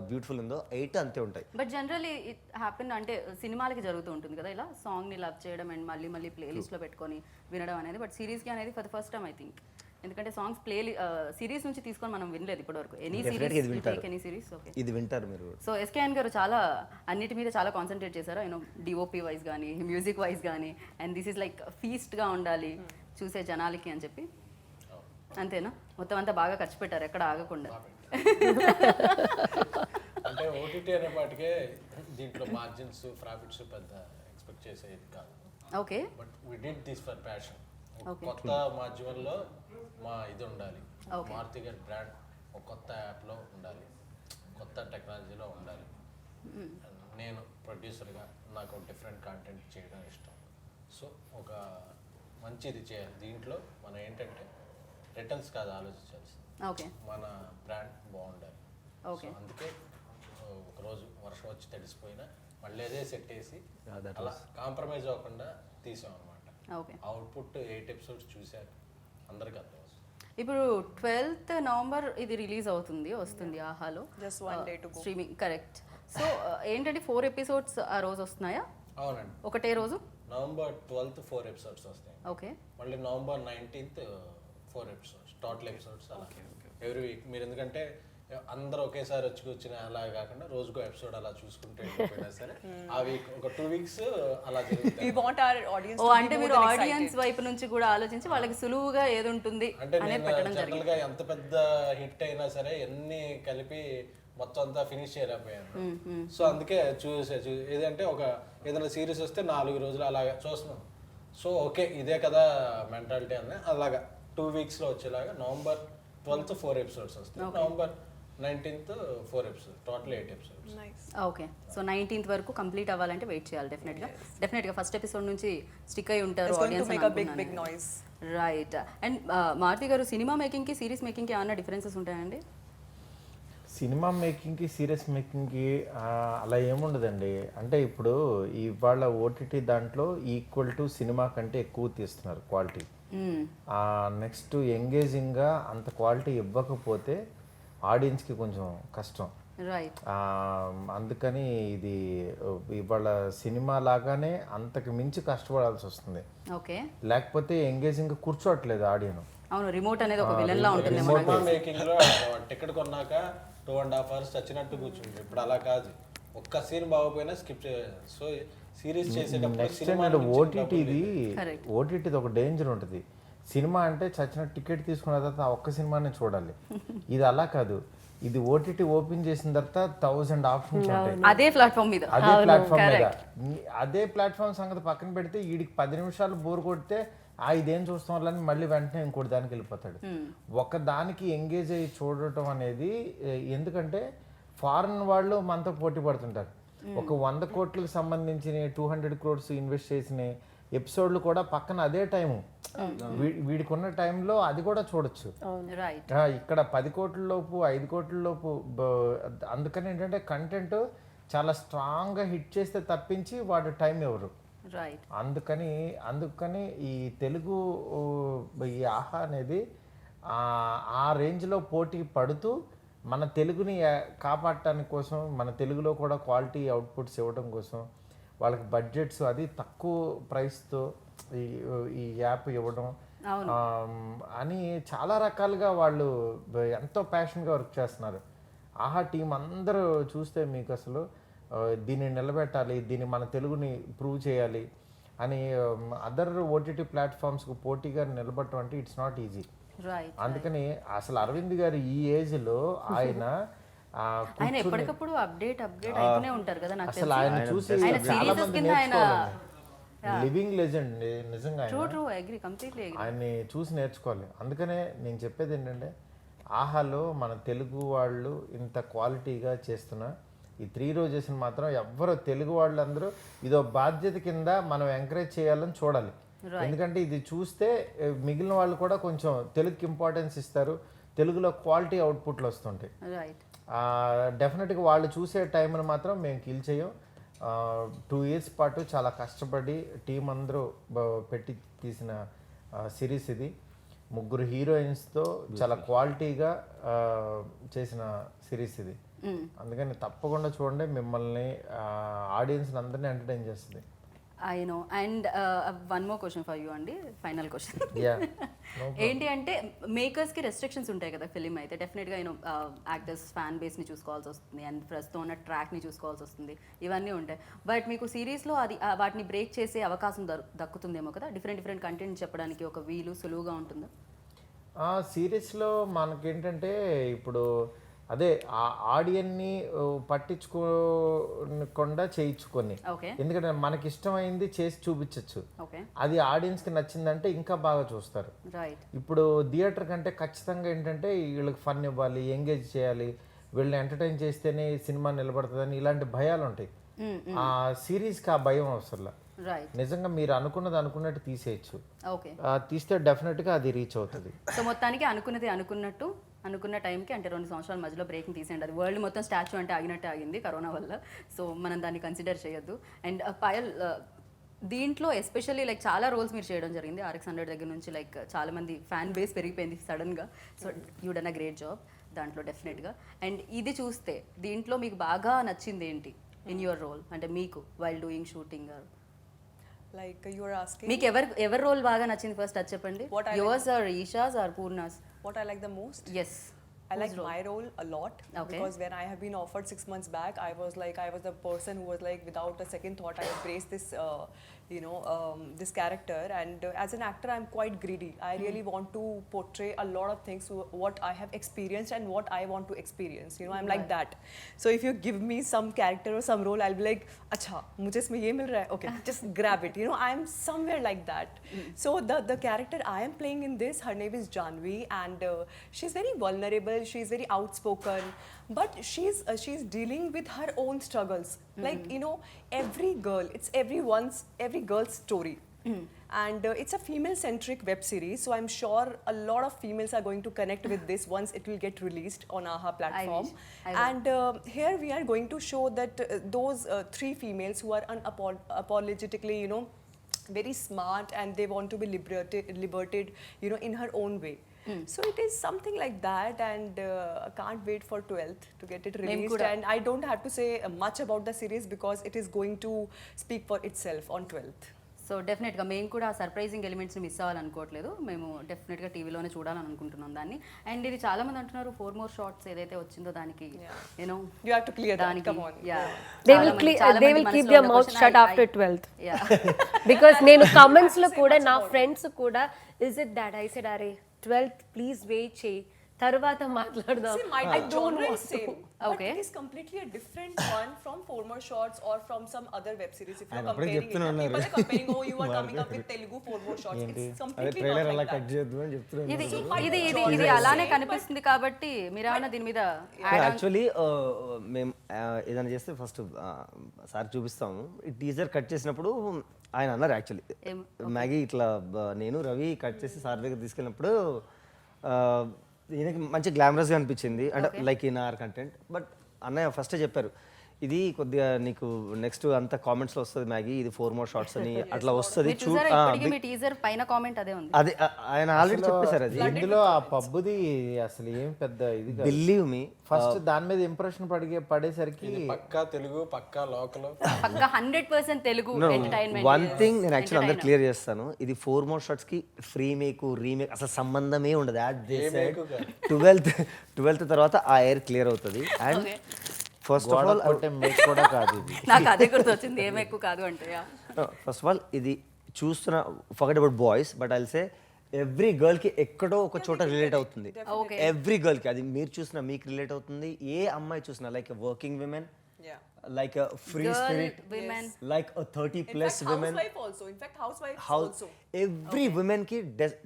బ్యూటిఫుల్ ఉందో 8 అంతే ఉంటాయి. బట్ జనరలీ ఇట్ హ్యాపెన్ అంటే సినిమాలకి జరుగుతూ ఉంటుంది కదా ఇలా సాంగ్ని లవ్ చేయడం అండ్ మళ్ళీ మళ్ళీ ప్లేలిస్ట్లో పెట్టుకొని వినడం అనేది. బట్ సిరీస్కి అనేది for the first time I think. ఎందుకంటే సాంగ్స్ సిరీస్ నుంచి తీసుకొని మనం వినలేదు ఇప్పటివరకు. ఎనీ Definitely ఇది వింటారు. Series, any series. ఓకే, ఇది వింటారు మీరు. సో ఎస్కేఎన్ గారు చాలా అన్నిటి మీద చాలా కాన్సన్ట్రేట్ చేశారు. యూనో డిఓపి వైజ్ కానీ మ్యూజిక్ వైజ్ కానీ, అండ్ దిస్ ఈజ్ లైక్ ఫీస్ట్గా ఉండాలి చూసే జనాలకి అని చెప్పి. అంతేనా? మొత్తం అంతా బాగా ఖర్చు పెట్టారు ఎక్కడ ఆగకుండా. అంటే ఓటీటీ అనే పాటికే దీంట్లో మార్జిన్స్ ప్రాఫిట్స్ పెద్ద ఎక్స్పెక్ట్ చేసేది కాదు. Okay, but we did this for passion. Okay. కొత్త మాధ్యమంలో మా ఇది ఉండాలి, Okay. మారుతి గారి బ్రాండ్ ఒక కొత్త యాప్లో ఉండాలి, కొత్త టెక్నాలజీలో ఉండాలి. నేను ప్రొడ్యూసర్గా నాకు డిఫరెంట్ కాంటెంట్ చేయడం ఇష్టం. సో ఒక మంచిది చేయాలి. దీంట్లో మనం ఏంటంటే రిటర్న్స్ కాదు ఆలోచించాల్సింది, ఓకే, మన బ్రాండ్ బాగుండాలి. Okay. సో అందుకే ఒకరోజు వర్షం వచ్చి తడిసిపోయినా మళ్ళీ అదే సెట్ వేసి that అలా కాంప్రమైజ్ అవ్వకుండా తీసాం అనమాట. ఓకే. అవుట్పుట్ 8 ఎపిసోడ్స్ చూశారు, అందరికీ అర్థం వస్తుంది. ఇప్పుడు 12th నవంబర్ ఇది రిలీజ్ వస్తుంది ఆహాలో. Just one day to go. Streaming, correct. So ఏంటంటే 4 ఎపిసోడ్స్ ఆ రోజు వస్తున్నాయా? అవునండి, ఒకటే రోజు? నవంబర్ 12th 4 ఎపిసోడ్స్ వస్తాయి. ఓకే, మళ్ళీ November 19th 4 episodes, total episodes అలా ఎవ్రీ వీక్. మీరు ఎందుకంటే అందరూ ఒకేసారి వచ్చి కూర్చుని అలా కాకుండా రోజుకో ఎపిసోడ్ అలా చూసుకుంటే వెళ్ళిపోయినా సరే ఆ వీక్ ఒక 2 weeks అలా We జరుగుతాయి. want our audience ఓ to అంటే be more మీరు than ఆడియన్స్ excited. వైపు నుంచి కూడా ఆలోచించి వాళ్ళకి సులువుగా ఏది ఉంటుంది అంటే అనేది నేను పెట్టడం జనరల్ జరిగింది. గా ఎంత పెద్ద హిట్ అయినా సరే ఎన్ని కలిపి మొత్తం అంతా ఫినిష్ చేయలేకపోయాను. సో అందుకే ఏదంటే ఒక ఏదైనా సిరీస్ వస్తే 4 రోజులు అలాగా చూస్తున్నాం. సో ఓకే ఇదే కదా మెంటాలిటీ అని అలాగా 2 weeks లో వచ్చేలాగా నవంబర్ 12th 4 ఎపిసోడ్స్ వస్తాయి, November 19th 4 episodes, total 8 episodes. Nice. Okay, so 19th వరకు కంప్లీట్ అవ్వాలంటే వెయిట్ చేయాలి డెఫినెట్గా ఫస్ట్ ఎపిసోడ్ నుంచి స్టిక్ అయి ఉంటారు It's going to audience. make a big noise. Right. And Maruthi garu సినిమా మేకింగ్కి సిరీస్ మేకింగ్కి ఏమన్నా డిఫరెన్సెస్ ఉంటాయండి? సినిమా మేకింగ్కి సీరియస్ మేకింగ్కి అలా ఏముండదండి. అంటే ఇప్పుడు ఇవాళ ఓటీటీ దాంట్లో ఈక్వల్ టు సినిమా కంటే ఎక్కువ తీస్తున్నారు క్వాలిటీ. నెక్స్ట్ ఎంగేజింగ్గా అంత క్వాలిటీ ఇవ్వకపోతే ఆడియన్స్కి కొంచెం కష్టం. రైట్. అందుకని ఇది ఇవాళ సినిమా లాగానే అంతకు మించి కష్టపడాల్సి వస్తుంది. ఓకే, లేకపోతే ఎంగేజింగ్ కూర్చోవట్లేదు ఆడియన్. అవును, రిమోట్ అనేది ఒక విలన్ లా ఉంటుంది. సినిమా మేకింగ్ లో టికెట్ కొన్నాక 2.5 hours చచ్చినట్టు కూర్చుంది. ఇప్పుడు అలా కాదు, ఒక్క సీన్ బాగోపోయినా స్కిప్ చేయాలి. సో సిరీస్ చేసేటప్పుడు నెక్స్ట్ ఏంటంటే ఓటీటీది Correct. ఓటీటీది ఒక డేంజర్ ఉంటుంది. సినిమా అంటే చచ్చిన టికెట్ తీసుకున్న తర్వాత ఆ ఒక్క సినిమానే చూడాలి. ఇది అలా కాదు, ఇది ఓటీటీ ఓపెన్ చేసిన తర్వాత 1000 ఆప్షన్స్ ఉంటాయి అదే ప్లాట్ఫామ్ మీద. అదే ప్లాట్ఫామ్ మీద. అదే ప్లాట్ఫామ్ సంగతి పక్కన పెడితే వీడికి 10 నిమిషాలు బోర్ కొడితే ఇదేం చూస్తాం వాళ్ళని మళ్ళీ వెంటనే ఇంకోటి దానికి వెళ్ళిపోతాడు. ఒక దానికి ఎంగేజ్ అయ్యి చూడటం అనేది ఎందుకంటే ఫారిన్ వాళ్ళు మనతో పోటీ పడుతుంటారు. ఒక 100 కోట్లకు సంబంధించిన 200 crores ఇన్వెస్ట్ చేసిన ఎపిసోడ్లు కూడా పక్కన అదే టైము వీడికి ఉన్న టైంలో అది కూడా చూడొచ్చు. రైట్. ఇక్కడ 10 కోట్ల లోపు 5 కోట్ల లోపు అందుకని ఏంటంటే కంటెంట్ చాలా స్ట్రాంగ్గా హిట్ చేస్తే తప్పించి వాడు టైం ఎవరు. రైట్. అందుకని ఈ తెలుగు ఈ ఆహా అనేది ఆ రేంజ్లో పోటీ పడుతూ మన తెలుగుని కాపాడటానికి కోసం, మన తెలుగులో కూడా క్వాలిటీ అవుట్పుట్స్ ఇవ్వడం కోసం వాళ్ళకి బడ్జెట్స్ అది తక్కువ ప్రైస్తో ఈ యాప్ ఇవ్వడం అని చాలా రకాలుగా వాళ్ళు ఎంతో ప్యాషన్గా వర్క్ చేస్తున్నారు. ఆహా టీం అందరూ చూస్తే మీకు అసలు దీన్ని నిలబెట్టాలి, దీన్ని మన తెలుగుని ప్రూవ్ చేయాలి అని అదర్ ఓటీటీ ప్లాట్ఫామ్స్కి పోటీగా నిలబడటం అంటే ఇట్స్ నాట్ ఈజీ. అందుకని అసలు అరవింద్ గారు ఈ ఏజ్లో ఆయన ఎప్పటికప్పుడు అప్డేట్ అవుతూనే ఉంటారు కదా. నాకు అసలు ఆయన చూసి చాలా మంది నేర్చుకోవాలి. లివింగ్ లెజెండ్ నిజంగా ఆయన్ని చూసి నేర్చుకోవాలి. అందుకనే నేను చెప్పేది ఏంటంటే ఆహాలో మన తెలుగు వాళ్ళు ఇంత క్వాలిటీగా చేస్తున్న ఈ 3 రోజెస్ని మాత్రం ఎవ్వరు తెలుగు వాళ్ళందరూ ఇదో బాధ్యత కింద మనం ఎంకరేజ్ చేయాలని చూడాలి. ఎందుకంటే ఇది చూస్తే మిగిలిన వాళ్ళు కూడా కొంచెం తెలుగుకి ఇంపార్టెన్స్ ఇస్తారు, తెలుగులో క్వాలిటీ అవుట్పుట్లు వస్తుంటాయి. రైట్. డెఫినెట్గా వాళ్ళు చూసే టైంని మాత్రం మేము కిల్ చేయం. 2 years పాటు చాలా కష్టపడి టీం అందరూ పెట్టి తీసిన సిరీస్ ఇది. 3 హీరోయిన్స్తో చాలా క్వాలిటీగా చేసిన సిరీస్ ఇది. అందుకని తప్పకుండా చూడండి, మిమ్మల్ని ఆడియన్స్ని అందరినీ ఎంటర్టైన్ చేస్తుంది. I know. And one more question for you అండి, ఫైనల్ క్వశ్చన్. ఏంటి అంటే మేకర్స్కి రెస్ట్రిక్షన్స్ ఉంటాయి కదా ఫిలిం అయితే. డెఫినెట్గా యూనో యాక్టర్స్ ఫ్యాన్ బేస్ని చూసుకోవాల్సి వస్తుంది అండ్ ప్రస్తుతం ఉన్న ట్రాక్ని చూసుకోవాల్సి వస్తుంది, ఇవన్నీ ఉంటాయి. బట్ మీకు సిరీస్లో అది వాటిని బ్రేక్ చేసే అవకాశం దక్కుతుందేమో కదా, డిఫరెంట్ కంటెంట్ చెప్పడానికి ఒక వీలు సులువుగా ఉంటుందా? సిరీస్లో మనకేంటంటే ఇప్పుడు అదే ఆ ఆడియన్ని పట్టించుకోకుండా చేయించుకొని, ఓకే. ఎందుకంటే మనకి ఇష్టమైంది చేసి చూపించవచ్చు. ఓకే. అది ఆడియన్స్కి నచ్చిందంటే ఇంకా బాగా చూస్తారు. రైట్. ఇప్పుడు థియేటర్ కంటే ఖచ్చితంగా ఏంటంటే వీళ్ళకి ఫన్ ఇవ్వాలి, ఎంగేజ్ చేయాలి, వీళ్ళని ఎంటర్టైన్ చేస్తేనే సినిమా నిలబడుతుందని ఇలాంటి భయాలు ఉంటాయి. ఆ సిరీస్కి ఆ భయం అవసరం. రైట్. నిజంగా మీరు అనుకున్నది అనుకున్నట్టు తీసేయచ్చు. ఓకే. తీస్తే డెఫినెట్గా అది రీచ్ అవుతుంది. సో మొత్తానికి అనుకున్నది అనుకున్నట్టు అనుకున్న టైంకి, అంటే 2 సంవత్సరాల మధ్యలో బ్రేకింగ్ తీసేయండి. అది వరల్డ్ మొత్తం స్టాచ్యూ అంటే ఆగినట్టే ఆగింది కరోనా వల్ల. సో మనం దాన్ని కన్సిడర్ చేయొద్దు. అండ్ పాయల్, దీంట్లో ఎస్పెషల్లీ లైక్ చాలా రోల్స్ మీరు చేయడం జరిగింది. RX100 దగ్గర నుంచి లైక్ చాలా మంది ఫ్యాన్ బేస్ పెరిగిపోయింది సడన్గా. So you done a great job దాంట్లో డెఫినెట్గా. అండ్ ఇది చూస్తే దీంట్లో మీకు బాగా నచ్చింది ఏంటి ఇన్ యువర్ రోల్, అంటే మీకు while doing shooting? Like you are asking. మీకు ఎవరి రోల్ బాగా నచ్చింది ఫస్ట్ అది చెప్పండి. Yours or Eesha's or Purna's? What I like the most? Yes. I like my role a lot. Okay. Because when I have been offered 6 months back, I was the person who was like, without a second thought, I embraced this, this character. And as an actor, I'm quite greedy. I really want to portray a lot of things, what I have experienced and what I want to experience. I'm like that. So if you give me some character or some role, I'll be like, acha, mujhe isme ye mil raha hai. Okay, just grab it. I'm somewhere like that. So the character I am playing in this, her name is Janvi, and she's very vulnerable. She's very outspoken, but she's dealing with her own struggles. Like every girl, it's every girl's story. And it's a female-centric web series, so I'm sure a lot of females are going to connect with this once it will get released on AHA platform. I will. And here we are going to show that those 3 females who are unapologetically, very smart, and they want to be liberated, in her own way. So it is something like that, and I can't wait for 12th to get it released. And I don't have to say much about the series because it is going to speak for itself on 12th. So డెఫినెట్గా మేము కూడా ఆ surprising ఎలిమెంట్స్ని miss అవ్వాలనుకోవట్లేదు. మేము డెఫినెట్గా టీవీలోనే చూడాలని అనుకుంటున్నాం దాన్ని. అండ్ ఇది చాలా మంది అంటున్నారు 4 more shots ఏదైతే వచ్చిందో దానికి You have to clear that. Come on. They will keep their mouth shut after 12th. Because నేను కమెంట్స్ లో కూడా నా ఫ్రెండ్స్ కూడా is it that I said అరే 12th ప్లీజ్ వెయిట్ చేయి తర్వాత మాట్లాడదాం. See, my genre is same. But Okay. it is completely a different one from 4 More Shots or from some other web series. If you're I'm comparing it, చెప్తున్నా people are comparing, oh, you are coming up with Telugu 4 More Shots. It's అదే completely trailer not అలా like cut that. చేయొద్దు అని చెప్తున్నాను. ఇది అలానే కనిపిస్తుంది కాబట్టి మీరేమన్నా దీని మీద యాక్చువల్లీ మేము ఏదైనా చేస్తే ఫస్ట్ సార్ చూపిస్తాము. ఈ టీజర్ కట్ చేసినప్పుడు ఆయన అన్నారు యాక్చువల్లీ మ్యాగీ ఇట్లా నేను రవి కట్ చేసి సార్ దగ్గర తీసుకెళ్ళినప్పుడు ఈయనకి మంచి గ్లామరస్గా అనిపించింది, అంటే like in our content. But అన్నయ్య ఫస్టే చెప్పారు ఇది కొద్దిగా నీకు నెక్స్ట్ అంత కామెంట్స్లో వస్తుంది మ్యాగీ, ఇది 4 more shots అని అట్లా వస్తుంది మీ టీజర్ పైన కామెంట్ అదే ఉంది. అదే ఆయన ఆల్రెడీ చెప్పేశారు. అది ఇందులో ఆ పబ్బుది అసలు ఏం పెద్ద ఇది బిలీవ్ మీ ఫస్ట్ దాని మీద ఇంప్రెషన్ పడేసరికి పక్కా తెలుగు, పక్కా లోకల్, పక్కా 100% తెలుగు ఎంటర్టైన్మెంట్. వన్ థింగ్ నేను యాక్చువల్ అందరు క్లియర్ చేస్తాను, ఇది 4 more shots కి ఫ్రీ మేక్ రీమేక్ అసలు సంబంధమే ఉండదు. యాట్ దిస్ సైడ్ 12th తర్వాత ఆ ఎయిర్ క్లియర్ అవుతుంది. And first of all make కూడా కాదు ఇది. నాకు అదే గుర్తొచ్చింది ఏం ఎక్కువ కాదు అంటే. ఫస్ట్ ఆఫ్ ఆల్ ఇది చూస్తున్న forget about boys, but I'll say every girl కి ఎక్కడో ఒక చోట రిలేట్ అవుతుంది. ఎవ్రీ గర్ల్ కి, అది మీరు చూసినా మీకు రిలేట్ అవుతుంది. ఏ అమ్మాయి చూసినా like working women, like a free spirit, women, like a 30+ women, housewife also. every women ki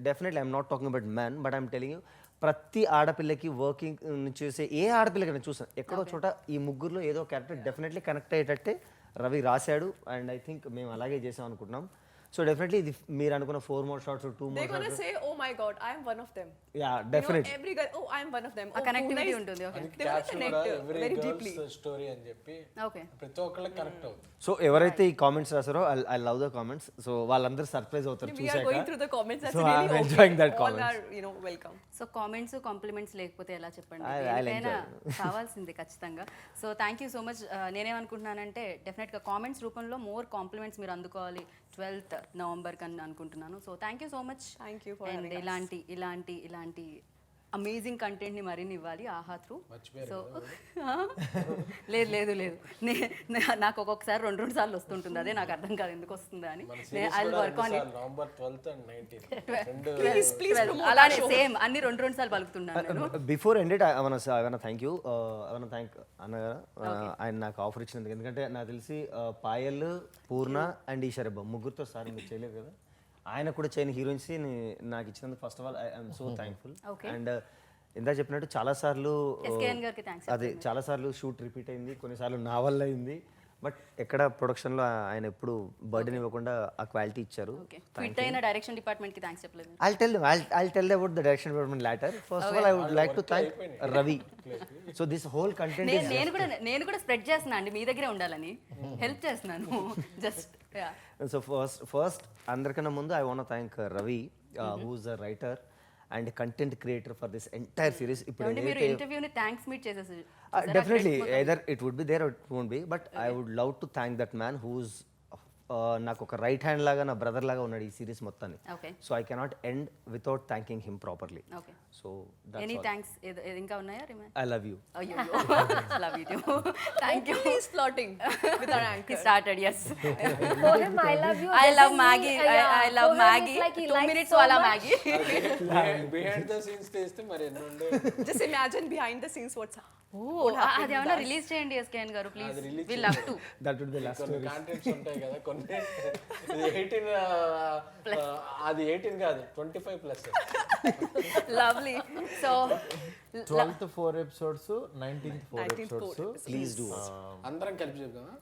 definitely, I'm not talking about men, but I'm telling you ప్రతి ఆడపిల్లకి వర్కింగ్ చేసే ఏ ఆడపిల్లకైనా చూసాను ఎక్కడో చోట ఈ ముగ్గురులో ఏదో క్యారెక్టర్ డెఫినెట్లీ కనెక్ట్ అయ్యేటట్టే రవి రాశాడు అండ్ ఐ థింక్ మేము అలాగే చేసాం అనుకుంటున్నాం సో డెఫినెట్లీ ఇది మీరు అనుకున్న 4 more shots 2 more They're gonna shots say, "Oh my God, I am one of them." Yeah You know, definitely every girl, "Oh, I am one of them." ఆ Oh, connectivity Pune is- ఉంటుంది okay They will caption connect కూడా every very deeply. Girls story అని చెప్పి okay ప్రతి ఒక్కళ్ళకి connect అవుతుంది. So ఎవరైతే ఈ కామెంట్స్ రాసారో I love the comments so వాళ్ళందరూ సర్ప్రైజ్ అవుతారు We are going through చూసాక the comments. That's So really I'm okay. enjoying that All comments. are, you know, welcome. So comments compliments లేకపోతే ఎలా చెప్పండి I'll దేనికైనా కావాల్సింది ఖచ్చితంగా so thank you so much నేనేమనుకుంటున్నానంటే డెఫినెట్గా కామెంట్స్ రూపంలో మోర్ కాంప్లిమెంట్స్ మీరు అందుకోవాలి 12th November కన్నా అనుకుంటున్నాను so thank you so much Thank you for and having us. ఇలాంటి అమేజింగ్ కంటెంట్ని మరిన్ని ఇవ్వాలి ఆహా త్రూ సో లేదు నాకు ఒక్కొక్కసారి రెండు సార్లు వస్తుంటుంది అదే నాకు అర్థం కాదు ఎందుకు వస్తుంది అని మన I series work on it November 12th and 19th రెండు Please promote అలానే సేమ్ అన్ని రెండు సార్లు పలుకుతున్నాను నేను before ended I thank you I thank అన్నగారు ఆయన నాకు ఆఫర్ ఇచ్చినందుకు ఎందుకంటే నాకు తెలిసి పాయల్ పూర్ణ అండ్ ఈశ్వరబ్బ ముగ్గురితో సార్ మీరు చేయలేదు కదా ఆయన కూడా చేయని హీరోయిన్స్ నాకు ఇచ్చినందుకు first of all I'm so thankful and ఇందా చెప్పినట్టు చాలాసార్లు SKN గారికి thanks అదే చాలాసార్లు షూట్ రిపీట్ అయింది కొన్నిసార్లు నా వల్ల అయింది బట్ ఎక్కడ ప్రొడక్షన్లో ఆయన ఎప్పుడు బర్డెన్ ఇవ్వకుండా ఆ క్వాలిటీ ఇచ్చారు ఓకే ఫిట్ అయిన డైరెక్షన్ డిపార్ట్మెంట్ కి థ్యాంక్స్ చెప్పలేదు I'll tell about the direction department later. First of all, I would like to thank Ravi. So this whole content is నేను కూడా స్ప్రెడ్ చేస్తున్నా అండి మీ దగ్గరే ఉండాలని హెల్ప్ చేస్తున్నాను జస్ట్ so first అందరికన్నా ముందు I want to thank Ravi, who's a writer and content creator for this entire series. ఇప్పుడు మీరు ఏదైతే ఇంటర్వ్యూని థ్యాంక్స్ మీట్ చేసేసి definitely either it would be there or it won't be, but I would love to thank that man who's నాకు ఒక right hand లాగా నా brother లాగా ఉన్నాడు ఈ సిరీస్ మొత్తాన్ని okay so I cannot end without thanking him properly okay so any thanks ఇంకా ఉన్నాయా రిమైన్ ఐ లవ్ యూ అయ్యో love you thank you He's flirting with our anchor. he started yes For him, I love you. I love doesn't Maggie. mean- yeah, I love for him, Maggie. it's like he 2 likes minutes so wala much. Maggie. Behind the scenes తీస్తే మరి ఎన్ని ఉండే Just imagine behind the scenes what's Oh, అది ఏమన్నా release చేయండి SKN garu please we love to that would be last కొన్ని contents ఉంటాయి కదా కొన్ని ఇది 18 అది 18 కాదు 25 plus lovely so 12th 4 episodes, 19th 4 episodes. Please do అందరం కలిపి చెప్దామా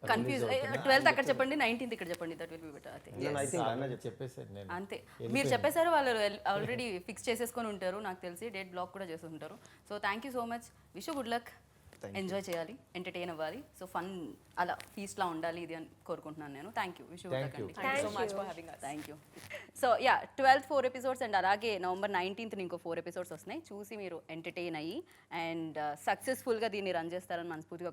కన్ఫ్యూజ్ 12th అక్కడ చెప్పండి 19th ఇక్కడ చెప్పండి that will be better I think I think చెప్పేసాను నేను అంతే మీరు చెప్పేశారు వాళ్ళు ఆల్రెడీ ఫిక్స్ చేసేసుకొని ఉంటారు నాకు తెలిసి డేట్ బ్లాక్ కూడా చేసి ఉంటారు so thank you so much wish good luck enjoy చేయాలి ఎంటర్టైన్ అవ్వాలి సో ఫన్ అలా ఫీస్ట్లా ఉండాలి ఇది అని కోరుకుంటున్నాను నేను thank you wish good luck అండి Thank you so much for having us. Thank you so yeah 12th 4 episodes and అలాగే నవంబర్ 19th ఇంకో 4 ఎపిసోడ్స్ వస్తున్నాయి చూసి మీరు ఎంటర్టైన్ అయ్యి అండ్ సక్సెస్ఫుల్గా దీన్ని రన్ చేస్తారని మనస్ఫూర్తిగా